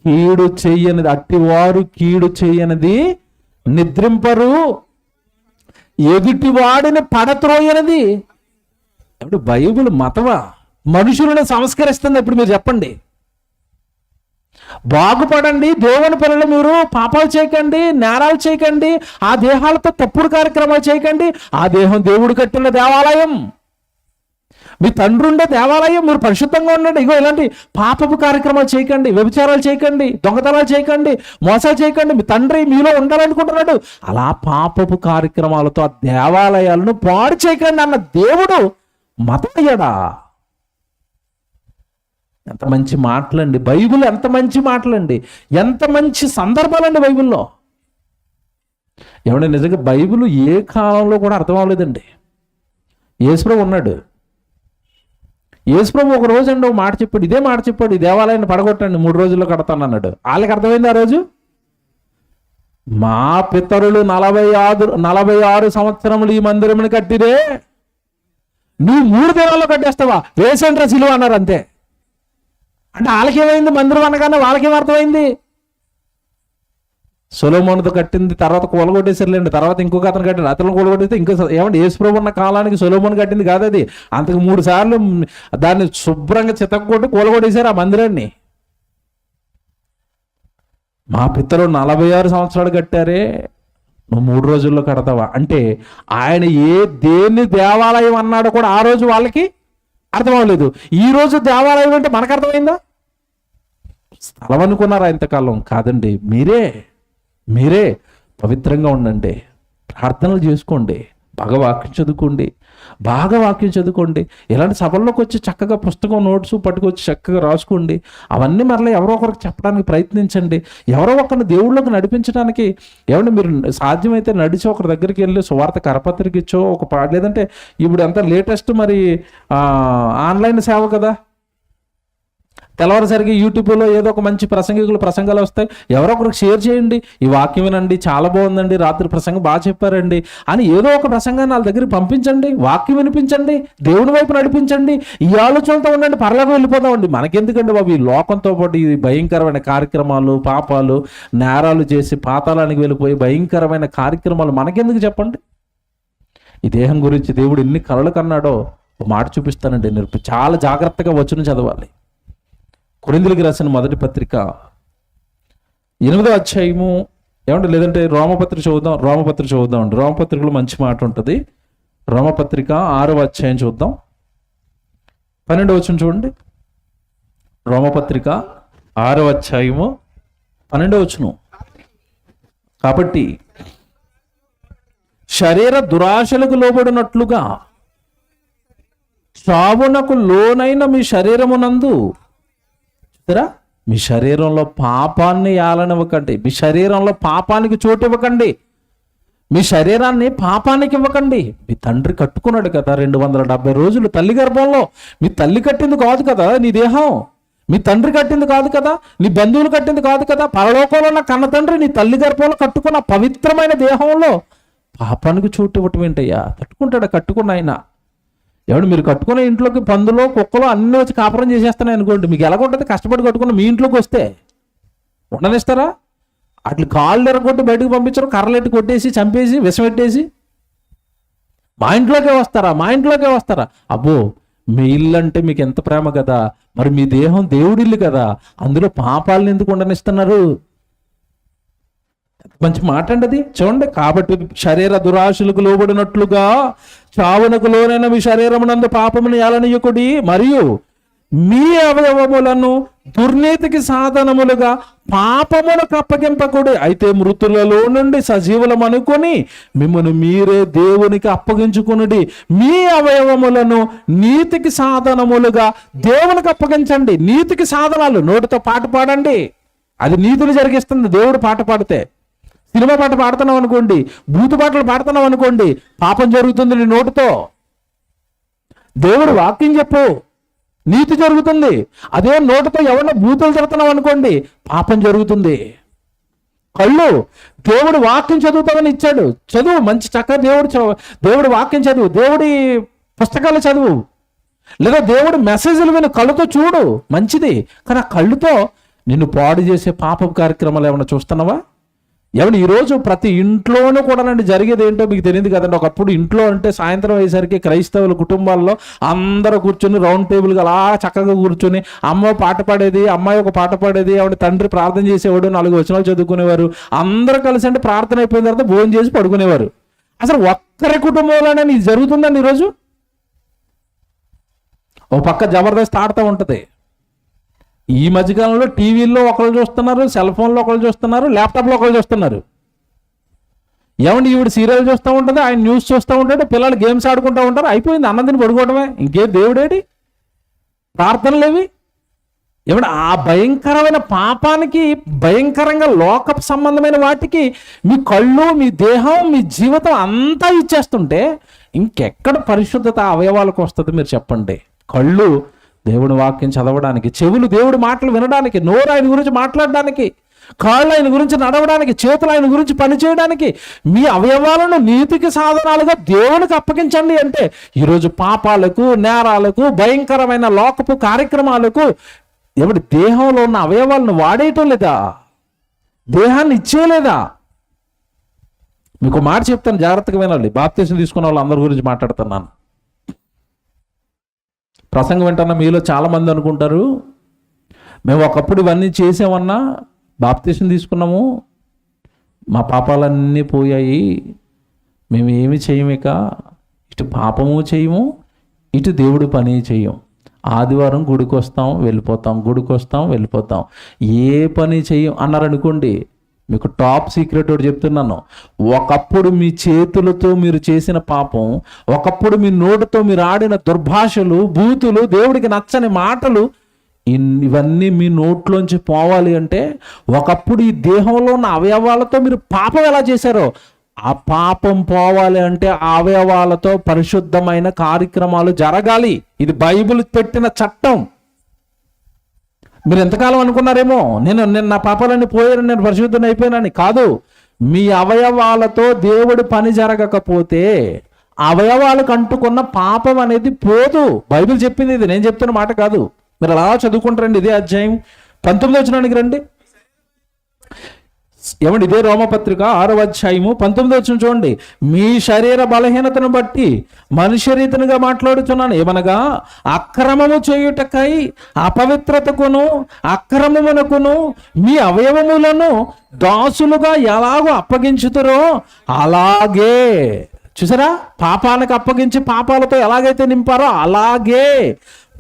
A: కీడు చెయ్యనిది, అట్టివారు కీడు చెయ్యనిది నిద్రింపరు, ఎదుటివాడిని పడత్రోయనిది. ఇప్పుడు బైబిల్ మతమా మనుషులను సంస్కరిస్తుంది? ఇప్పుడు మీరు చెప్పండి. బాగుపడండి, దేవుని పిల్లలు మీరు, పాపాలు చేయకండి, నేరాలు చేయకండి, ఆ దేహాలతో తప్పుడు కార్యక్రమాలు చేయకండి. ఆ దేహం దేవుడు కట్టిన దేవాలయం, మీ తండ్రి ఉండే దేవాలయం, మీరు పరిశుద్ధంగా ఉండండి. ఇగో ఇలాంటి పాపపు కార్యక్రమాలు చేయకండి, వ్యభిచారాలు చేయకండి, దొంగతనాలు చేయకండి, మోసాలు చేయకండి. మీ తండ్రి మీలో ఉండాలనుకుంటున్నాడు. అలా పాపపు కార్యక్రమాలతో ఆ దేవాలయాలను పాడు చేయకండి అన్న దేవుడు మతమయ్యాడా? ఎంత మంచి మాటలండి బైబిల్, ఎంత మంచి మాటలండి, ఎంత మంచి సందర్భాలండి బైబిల్లో. ఏమంటే నిజంగా బైబిల్ ఏ కాలంలో కూడా అర్థం అవ్వలేదండి. యేసుప్రభు ఉన్నాడు. యేసుప్రభు ఒక రోజు అండి ఒక మాట చెప్పాడు, ఇదే మాట చెప్పాడు, ఈ దేవాలయాన్ని పడగొట్టండి 3 రోజుల్లో కడతాను అన్నాడు. వాళ్ళకి అర్థమైంది ఆ రోజు? మా పితరులు 46 సంవత్సరములు ఈ మందిరముని కట్టిరే, నువ్వు 3 దినాల్లో కట్టేస్తావా? వేసేంట్రా సిలువ అన్నారు అంతే. అంటే వాళ్ళకేమైంది? మందిరం అనగానే వాళ్ళకేం అర్థమైంది? సొలొమోనుతో కట్టింది, తర్వాత కూలగొట్టేసారులేండి. తర్వాత ఇంకొక అతను కట్టాడు, అతను కూలగొట్టేస్తే ఇంకో. ఏమంటే యేసుప్రభు ఉన్న కాలానికి సొలొమోను కట్టింది కాదు అది. అంతకు 3 సార్లు దాన్ని శుభ్రంగా చితక్కొట్టి కూలగొట్టేశారు ఆ మందిరాన్ని. మా పితరులు 46 సంవత్సరాలు కట్టారే, నువ్వు 3 రోజుల్లో కడతావా? అంటే ఆయన దేన్ని దేవాలయం అన్నాడో కూడా ఆ రోజు వాళ్ళకి అర్థం అవ్వలేదు. ఈ రోజు దేవాలయం అంటే మనకు అర్థమైందా? స్థలం అనుకున్నారా ఇంతకాలం? కాదండి. మీరే పవిత్రంగా ఉండండి, ప్రార్థనలు చేసుకోండి, బాగా వాక్యం చదువుకోండి. ఇలాంటి సభల్లోకి వచ్చి చక్కగా పుస్తకం నోట్స్ పట్టుకొచ్చి చక్కగా రాసుకోండి. అవన్నీ మరలా ఎవరో ఒకరికి చెప్పడానికి ప్రయత్నించండి. ఎవరో ఒకరిని దేవుళ్ళకి నడిపించడానికి. ఏమంటే మీరు సాధ్యమైతే నడిచి ఒకరి దగ్గరికి వెళ్ళి సువార్త కరపత్రిక ఇచ్చో లేదంటే ఇప్పుడు ఎంత లేటెస్ట్ మరి ఆన్లైన్ సేవ కదా, తెల్లవారుసరికి యూట్యూబ్లో ఏదో ఒక మంచి ప్రసంగాలు వస్తాయి. ఎవరో ఒకరికి షేర్ చేయండి, ఈ వాక్యం వినండి, చాలా బాగుందండి, రాత్రి ప్రసంగం బాగా చెప్పారండి అని ఏదో ఒక ప్రసంగాన్ని వాళ్ళ దగ్గరికి పంపించండి, వాక్యం వినిపించండి, దేవుని వైపు నడిపించండి. ఈ ఆలోచనతో ఉండండి, పరలోకం వెళ్ళిపోతామండి. మనకెందుకండి బాబు ఈ లోకంతో పాటు ఈ భయంకరమైన కార్యక్రమాలు, పాపాలు, నేరాలు చేసి పాతాళానికి వెళ్ళిపోయి భయంకరమైన కార్యక్రమాలు మనకెందుకు చెప్పండి? ఈ దేహం గురించి దేవుడు ఎన్ని కలలు కన్నాడో మాట చూపిస్తానండి. చాలా జాగ్రత్తగా వచనం చదవాలి. కొరింథీయులకు రాసిన మొదటి పత్రిక 8వ అధ్యాయము. ఏమంటే లేదంటే రోమపత్రిక చదువుదాం అండి. రోమపత్రికలో మంచి మాట ఉంటుంది. రోమపత్రిక 6వ అధ్యాయం చూద్దాం, 12వ వచనం చూడండి. రోమపత్రిక 6వ అధ్యాయము 12వ వచనం. కాబట్టి శరీర దురాశలకు లోబడినట్లుగా చావునకు లోనైన మీ శరీరమునందు, మీ శరీరంలో పాపాన్ని ఏలనివ్వకండి, మీ శరీరంలో పాపానికి చోటు ఇవ్వకండి, మీ శరీరాన్ని పాపానికి ఇవ్వకండి. మీ తండ్రి కట్టుకున్నాడు కదా 270 రోజులు తల్లి గర్భంలో. మీ తల్లి కట్టింది కాదు కదా నీ దేహం, మీ తండ్రి కట్టింది కాదు కదా, నీ బంధువులు కట్టింది కాదు కదా. పరలోకంలో ఉన్న కన్న తండ్రి నీ తల్లి గర్భంలో కట్టుకున్న పవిత్రమైన దేహంలో పాపానికి చోటు ఇవ్వటం ఏంటయ్యా? కట్టుకున్న ఆయన. ఎవడు మీరు కట్టుకున్న ఇంట్లోకి పందులో కుక్కలో అన్నీ వచ్చి కాపురం చేసేస్తున్నాయి అనుకోండి, మీకు ఎలాగుంటుంది? కష్టపడి కట్టుకున్న మీ ఇంట్లోకి వస్తే ఉండనిస్తారా? అట్లా కాళ్ళు ఎరగొట్టి బయటకు పంపించరు, కర్రలెట్టి కొట్టేసి చంపేసి విషమెట్టేసి. మా ఇంట్లోకే వస్తారా? అబ్బో, మీ ఇల్లు అంటే మీకు ఎంత ప్రేమ కదా, మరి మీ దేహం దేవుడిల్లు కదా, అందులో పాపాలను ఎందుకు ఉండనిస్తున్నారు? మంచి మాట అండి అది. చూడండి, కాబట్టి శరీర దురాశలకు లోబడినట్లుగా చావునకు లోనైన మీ శరీరమునందు పాపమును ఏలనీయకుడి, మరియు మీ అవయవములను దుర్నీతికి సాధనములుగా పాపములకు అప్పగింపకుడి. అయితే మృతులలో నుండి సజీవులం అనుకొని మిమ్మల్ని మీరే దేవునికి అప్పగించుకునుడి. మీ అవయవములను నీతికి సాధనములుగా దేవునికి అప్పగించండి. నీతికి సాధనాలు. నోటితో పాట పాడండి, అది నీతిని జరిగిస్తుంది. దేవుడు పాట పాడితే, సినిమా పాట పాడుతున్నాం అనుకోండి, బూతు పాటలు పాడుతున్నాం అనుకోండి, పాపం జరుగుతుంది నీ నోటితో. దేవుడు వాక్యం చెప్పు, నీతి జరుగుతుంది. అదే నోటితో ఎవరినో బూతులు తిడుతున్నాం అనుకోండి, పాపం జరుగుతుంది. కళ్ళు, దేవుడు వాక్యం చదువుతామని ఇచ్చాడు, చదువు, మంచి చక్కగా దేవుడు వాక్యం చదువు, దేవుడి పుస్తకాలు చదువు, లేదా దేవుడు మెసేజ్లు విను, కళ్ళుతో చూడు, మంచిది. కానీ ఆ కళ్ళుతో నిన్ను పాడు చేసే పాపపు కార్యక్రమాలు ఏమైనా చూస్తున్నావా? ఏమన్నా ఈరోజు ప్రతి ఇంట్లోనూ కూడా జరిగేది ఏంటో మీకు తెలియదు కదండి. ఒకప్పుడు ఇంట్లో అంటే సాయంత్రం అయ్యేసరికి క్రైస్తవుల కుటుంబాల్లో అందరూ కూర్చొని రౌండ్ టేబుల్గా అలా చక్కగా కూర్చొని అమ్మ పాట పాడేది, అమ్మాయి ఒక పాట పాడేది, ఆవిడ తండ్రి ప్రార్థన చేసేవాడు, 4 వచనాలు చదువుకునేవారు. అందరూ కలిసి అంటే ప్రార్థన అయిపోయిన తర్వాత భోజనం చేసి పడుకునేవారు. అసలు ఒక్కరి కుటుంబంలోనే ఇది జరుగుతుందండి ఈరోజు. ఓ పక్క జబర్దస్త్ ఆడుతూ ఉంటుంది. ఈ మధ్యకాలంలో టీవీల్లో ఒకళ్ళు చూస్తున్నారు, సెల్ ఫోన్లో ఒకళ్ళు చూస్తున్నారు, ల్యాప్టాప్లో ఒకళ్ళు చూస్తున్నారు. ఏమండి, ఈవిడ సీరియల్ చూస్తూ ఉంటుంది, ఆయన న్యూస్ చూస్తూ ఉంటాడు, పిల్లలు గేమ్స్ ఆడుకుంటూ ఉంటారు. అయిపోయింది, అన్నదిని పడుకోవడమే. ఇంకే దేవుడేడి, ప్రార్థనలేవి. ఏమంటే ఆ భయంకరమైన పాపానికి, భయంకరంగా లోక సంబంధమైన వాటికి మీ కళ్ళు, మీ దేహం, మీ జీవితం అంతా ఇచ్చేస్తుంటే ఇంకెక్కడ పరిశుద్ధత అవయవాలకు వస్తుంది మీరు చెప్పండి? కళ్ళు దేవుని వాక్యం చదవడానికి, చెవులు దేవుడి మాటలు వినడానికి, నోరు ఆయన గురించి మాట్లాడడానికి, కాళ్ళు ఆయన గురించి నడవడానికి, చేతులు ఆయన గురించి పనిచేయడానికి, మీ అవయవాలను నీతికి సాధనాలుగా దేవునికి అప్పగించండి. అంటే ఈరోజు పాపాలకు, నేరాలకు, భయంకరమైన లోకపు కార్యక్రమాలకు ఎవడి దేహంలో ఉన్న అవయవాలను వాడేయటం లేదా? దేహాన్ని ఇచ్చేయలేదా? మీకు మాట చెప్తాను, జాగ్రత్తగా వినాలి. బాప్తీసం తీసుకున్న వాళ్ళు అందరి గురించి మాట్లాడుతున్నాను. ప్రసంగం వింటున్న మీలో చాలామంది అనుకుంటారు, మేము ఒకప్పుడు ఇవన్నీ చేసామన్నా, బాప్తీసం తీసుకున్నాము, మా పాపాలన్నీ పోయాయి, మేము ఏమి చేయమిక, ఇటు పాపము చేయము, ఇటు దేవుడు పని చేయం. ఆదివారం గుడికి వస్తాం వెళ్ళిపోతాం, గుడికి వస్తాం వెళ్ళిపోతాం, ఏ పని చేయం అన్నారనుకోండి. మీకు టాప్ సీక్రెట్ ఒకటి చెప్తున్నాను. ఒకప్పుడు మీ చేతులతో మీరు చేసిన పాపం, ఒకప్పుడు మీ నోటితో మీరు ఆడిన దుర్భాషలు, బూతులు, దేవుడికి నచ్చని మాటలు, ఇవన్నీ మీ నోట్లోంచి పోవాలి అంటే ఒకప్పుడు ఈ దేహంలో ఉన్న అవయవాలతో మీరు పాపం ఎలా చేశారో ఆ పాపం పోవాలి అంటే ఆ అవయవాలతో పరిశుద్ధమైన కార్యక్రమాలు జరగాలి. ఇది బైబిల్ పెట్టిన చట్టం. మీరు ఎంతకాలం అనుకున్నారేమో నేను నా పాపాలన్నీ పోయాను, నేను పరిశుద్ధుని అయిపోయానని. కాదు, మీ అవయవాలతో దేవుడి పని జరగకపోతే అవయవాలకు అంటుకున్న పాపం అనేది పోదు. బైబిల్ చెప్పింది ఇది, నేను చెప్తున్న మాట కాదు. మీరు అలా చదువుకుంటారండి. ఇదే అధ్యాయం 19వ వచనానికి రండి. ఏమండి, ఇదే రోమపత్రిక 6వ అధ్యాయము 19వ వచనం చూడండి. మీ శరీర బలహీనతను బట్టి మనుష్య రీతినిగా మాట్లాడుతున్నాను. ఏమనగా అక్రమము చేయుటకై అపవిత్రతకును అక్రమమునకును మీ అవయవములను దాసులుగా ఎలాగో అప్పగించుతారో అలాగే. చూసారా, పాపానికి అప్పగించి పాపాలతో ఎలాగైతే నింపారో అలాగే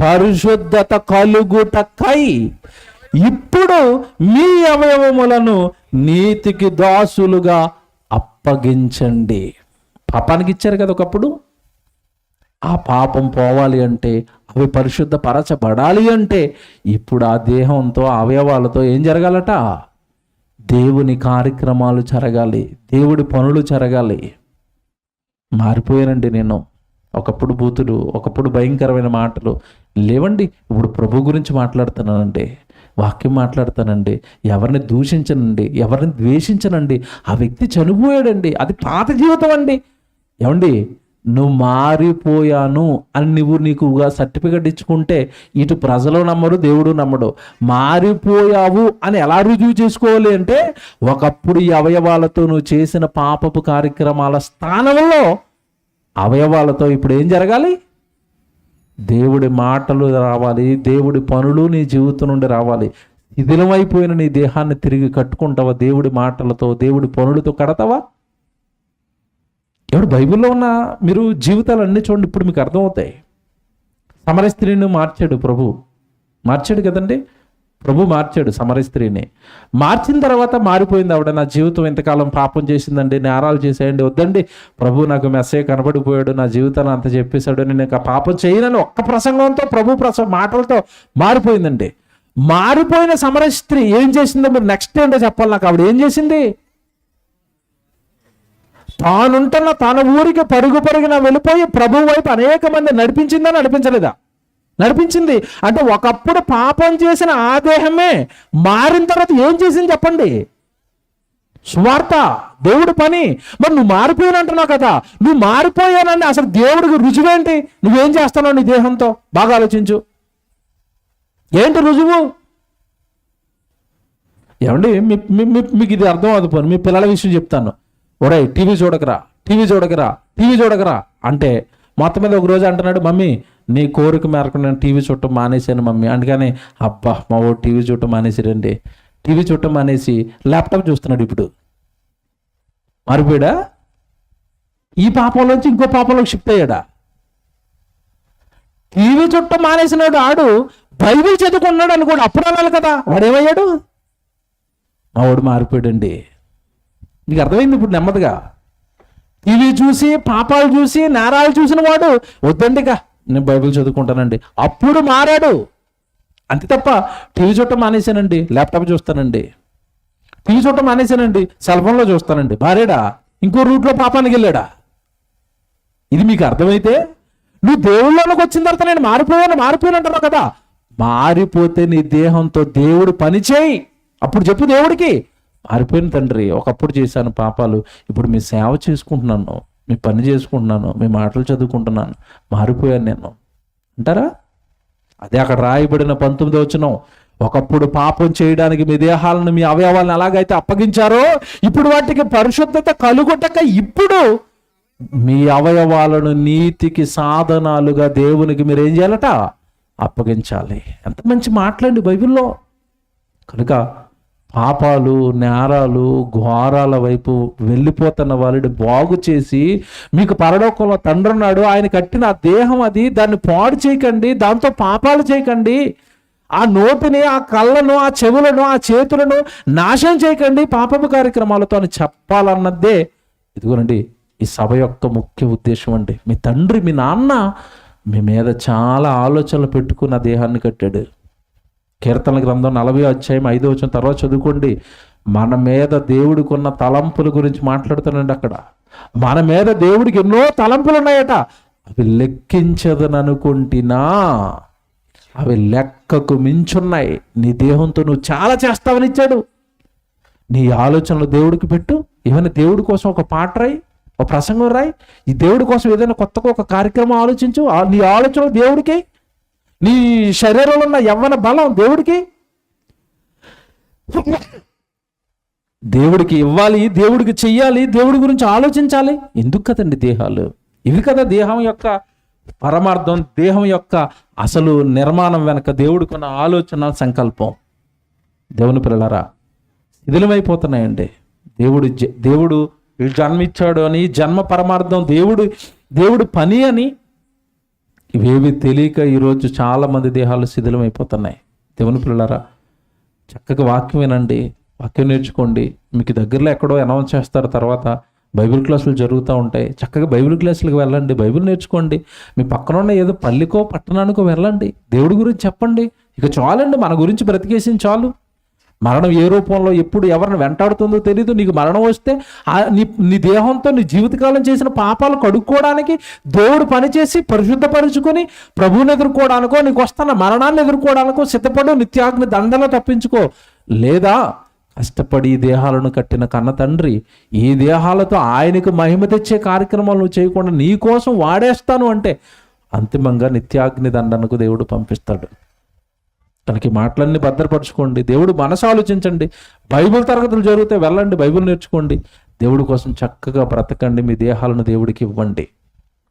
A: పరిశుద్ధత కలుగుటకై ఇప్పుడు మీ అవయవములను నీతికి దాసులుగా అప్పగించండి. పాపానికి ఇచ్చారు కదా ఒకప్పుడు. ఆ పాపం పోవాలి అంటే, అవి పరిశుద్ధపరచబడాలి అంటే ఇప్పుడు ఆ దేహంతో, అవయవాలతో ఏం జరగాలట? దేవుని కార్యక్రమాలు జరగాలి, దేవుడి పనులు జరగాలి. మారిపోయానండి నేను. ఒకప్పుడు బూతులు, ఒకప్పుడు భయంకరమైన మాటలు లేవండి. ఇప్పుడు ప్రభు గురించి మాట్లాడుతున్నానండి, వాక్యం మాట్లాడతానండి, ఎవరిని దూషించనండి, ఎవరిని ద్వేషించనండి. ఆ వ్యక్తి చనిపోయాడండి, అది పాత జీవితం అండి. ఏమండి, నువ్వు మారిపోయాను అని నీకుగా సర్టిఫికెట్ ఇచ్చుకుంటే ఇటు ప్రజలు నమ్మరు, దేవుడు నమ్మడు. మారిపోయావు అని ఎలా రుజువు చేసుకోవాలి అంటే, ఒకప్పుడు ఈ అవయవాలతో నువ్వు చేసిన పాపపు కార్యక్రమాల స్థానంలో అవయవాలతో ఇప్పుడు ఏం జరగాలి? దేవుడి మాటలు రావాలి, దేవుడి పనులు నీ జీవితం నుండి రావాలి. శిథిలమైపోయిన నీ దేహాన్ని తిరిగి కట్టుకుంటావా? దేవుడి మాటలతో, దేవుడి పనులతో కడతావా? ఎవడు బైబిల్లో ఉన్న మీరు జీవితాలు అన్నీ చూడండి, ఇప్పుడు మీకు అర్థమవుతాయి. సమర స్త్రీని మార్చాడు ప్రభు, మార్చాడు కదండి. ప్రభు మార్చాడు సమర స్త్రీని. మార్చిన తర్వాత మారిపోయింది ఆవిడ. నా జీవితం ఇంతకాలం పాపం చేసిందండి, నేరాలు చేసేయండి, వద్దండి ప్రభు నాకు మెస్సేజ్ కనబడిపోయాడు, నా జీవితాన్ని అంత చెప్పేశాడు, నేను ఇంకా పాపం చేయనని ఒక్క ప్రసంగంతో ప్రభు మాటలతో మారిపోయిందండి. మారిపోయిన సమర స్త్రీ ఏం చేసిందో మీరు నెక్స్ట్ ఏంటో చెప్పాలి నాకు. ఆవిడ ఏం చేసింది? తానుంటున్న తన ఊరికి పరుగున వెళ్ళిపోయి ప్రభు వైపు అనేక మంది నడిపించిందా, నడిపించలేదా? నడిపించింది. అంటే ఒకప్పుడు పాపం చేసిన ఆ దేహమే మారిన తర్వాత ఏం చేసింది చెప్పండి? సువార్త, దేవుడి పని. మరి నువ్వు మారిపోయానంటున్నావు కదా, నువ్వు మారిపోయానని అసలు దేవుడికి రుజువేంటి? నువ్వేం చేస్తున్నావు నీ దేహంతో? బాగా ఆలోచించు. ఏంటి రుజువు? ఏమండి, మీకు ఇది అర్థం అవుతుంది. మీ పిల్లల విషయం చెప్తాను. ఒరే టీవీ చూడకరా అంటే మొత్తం మీద ఒక రోజు అంటున్నాడు, మమ్మీ నీ కోరిక మేరకు నేను టీవీ చూడటం మానేశాను మమ్మీ. అందుకని అబ్బా మా ఓ టీవీ చూడటం మానేసారండి. టీవీ చూడటం మానేసి ల్యాప్టాప్ చూస్తున్నాడు. ఇప్పుడు మారిపోయాడా? ఈ పాపంలోంచి ఇంకో పాపంలోకి షిఫ్ట్ అయ్యాడా? టీవీ చూడటం మానేసినాడు ఆడు బైబిల్ చదువుకున్నాడు అని కూడా అప్పుడు అనాలి కదా. వాడేమయ్యాడు? మా వాడు మారిపోయాడండి. నీకు అర్థమైంది ఇప్పుడు నెమ్మదిగా. టీవీ చూసి, పాపాలు చూసి, నేరాలు చూసిన వాడు వద్దండిగా నేను బైబిల్ చదువుకుంటానండి, అప్పుడు మారాడు. అంతే తప్ప టీవీ చూడటం మానేశానండి, ల్యాప్టాప్ చూస్తానండి, టీవీ చూడటం మానేశానండి, సెల్ ఫోన్లో చూస్తానండి, మారాడా? ఇంకో రూట్లో పాపానికి వెళ్ళాడా? ఇది మీకు అర్థమైతే నువ్వు దేవుళ్ళలోకి వచ్చిన తర్వాత నేను మారిపోయాను అంటున్నావు కదా. మారిపోతే నీ దేహంతో దేవుడు పని చేయి. అప్పుడు చెప్పు దేవుడికి, మారిపోయిన తండ్రి, ఒకప్పుడు చేశాను పాపాలు, ఇప్పుడు మీ సేవ చేసుకుంటున్నాను, మీ పని చేసుకుంటున్నాను, మీ మాటలు చదువుకుంటున్నాను, మారిపోయాను నేను అంటారా? అదే అక్కడ రాయబడిన 19వ వచనం. ఒకప్పుడు పాపం చేయడానికి మీ దేహాలను, మీ అవయవాలను ఎలాగైతే అప్పగించారో, ఇప్పుడు వాటికి పరిశుద్ధత కలుగుటక ఇప్పుడు మీ అవయవాలను నీతికి సాధనాలుగా దేవునికి మీరు ఏం చేయాలట? అప్పగించాలి. ఎంత మంచి మాటలండి బైబిల్లో. కనుక పాపాలు, నేరాలు, ఘోరాల వైపు వెళ్ళిపోతున్న వాళ్ళని బాగు చేసి, మీకు పరలోకంలో తండ్రి ఉన్నాడు, ఆయన కట్టిన ఆ దేహం అది, దాన్ని పాడు చేయకండి, దాంతో పాపాలు చేయకండి, ఆ నోటిని, ఆ కళ్ళను, ఆ చెవులను, ఆ చేతులను నాశనం చేయకండి పాపపు కార్యక్రమాలతో అని చెప్పాలన్నదే ఇదిగోనండి ఈ సభ యొక్క ముఖ్య ఉద్దేశం అండి. మీ తండ్రి, మీ నాన్న మీ మీద చాలా ఆలోచనలు పెట్టుకున్న దేహాన్ని కట్టాడు. కీర్తనల గ్రంథం 40వ అధ్యాయం 5వ వచనం తర్వాత చదువుకోండి. మన మీద దేవుడికి ఉన్న తలంపుల గురించి మాట్లాడుతానండి అక్కడ. మన మీద దేవుడికి ఎన్నో తలంపులు ఉన్నాయట, అవి లెక్కించదననుకుంటున్నా, అవి లెక్కకు మించున్నాయి. నీ దేహంతో నువ్వు చాలా చేస్తావని ఇచ్చాడు. నీ ఆలోచనలు దేవుడికి పెట్టు. ఏమైనా దేవుడి కోసం ఒక పాట రాయి, ఒక ప్రసంగం రాయి. ఈ దేవుడి కోసం ఏదైనా కొత్తగా ఒక కార్యక్రమం ఆలోచించు. నీ ఆలోచనలు దేవుడికి, నీ శరీరంలో ఉన్న యవ్వన బలం దేవుడికి ఇవ్వాలి, దేవుడికి చెయ్యాలి, దేవుడి గురించి ఆలోచించాలి. ఎందుకు కదండి దేహాలు? ఇవి కదా దేహం యొక్క పరమార్థం, దేహం యొక్క అసలు నిర్మాణం వెనక దేవుడికి ఉన్న ఆలోచన, సంకల్పం. దేవుని పిల్లలారా, శిథిలమైపోతున్నాయండి. దేవుడు జన్మిచ్చాడు అని, జన్మ పరమార్థం దేవుడు పని అని ఇవేవి తెలియక ఈరోజు చాలామంది దేహాలు శిథిలమైపోతున్నాయి. దేవుని పిల్లలారా, చక్కగా వాక్యం వినండి, వాక్యం నేర్చుకోండి. మీకు దగ్గరలో ఎక్కడో అనౌన్స్ చేస్తారు, తర్వాత బైబిల్ క్లాసులు జరుగుతూ ఉంటాయి. చక్కగా బైబిల్ క్లాసులకు వెళ్ళండి, బైబిల్ నేర్చుకోండి. మీ పక్కన ఉన్న ఏదో పల్లికో పట్టణానికో వెళ్ళండి, దేవుడి గురించి చెప్పండి. ఇక చాలండి, మన గురించి బ్రతికేసింది చాలు. మరణం ఏ రూపంలో ఎప్పుడు ఎవరిని వెంటాడుతుందో తెలీదు. నీకు మరణం వస్తే నీ దేహంతో నీ జీవితకాలం చేసిన పాపాలు కడుక్కోవడానికి దేవుడు పనిచేసి పరిశుద్ధపరుచుకొని ప్రభువుని ఎదుర్కోవడానికో, నీకు వస్తున్న మరణాన్ని ఎదుర్కోవడానికో సిద్ధపడు. నిత్యాగ్ని దండలో తప్పించుకో. లేదా కష్టపడి ఈ దేహాలను కట్టిన కన్న తండ్రి ఈ దేహాలతో ఆయనకు మహిమ తెచ్చే కార్యక్రమాలు నువ్వు చేయకుండా నీ కోసం వాడేస్తాను అంటే అంతిమంగా నిత్యాగ్ని దండనకు దేవుడు పంపిస్తాడు. తనకి మాటలన్నీ భద్రపరచుకోండి. దేవుడు మనసు ఆలోచించండి. బైబిల్ తరగతులు జరిగితే వెళ్ళండి, బైబిల్ నేర్చుకోండి. దేవుడి కోసం చక్కగా బ్రతకండి. మీ దేహాలను దేవుడికి ఇవ్వండి.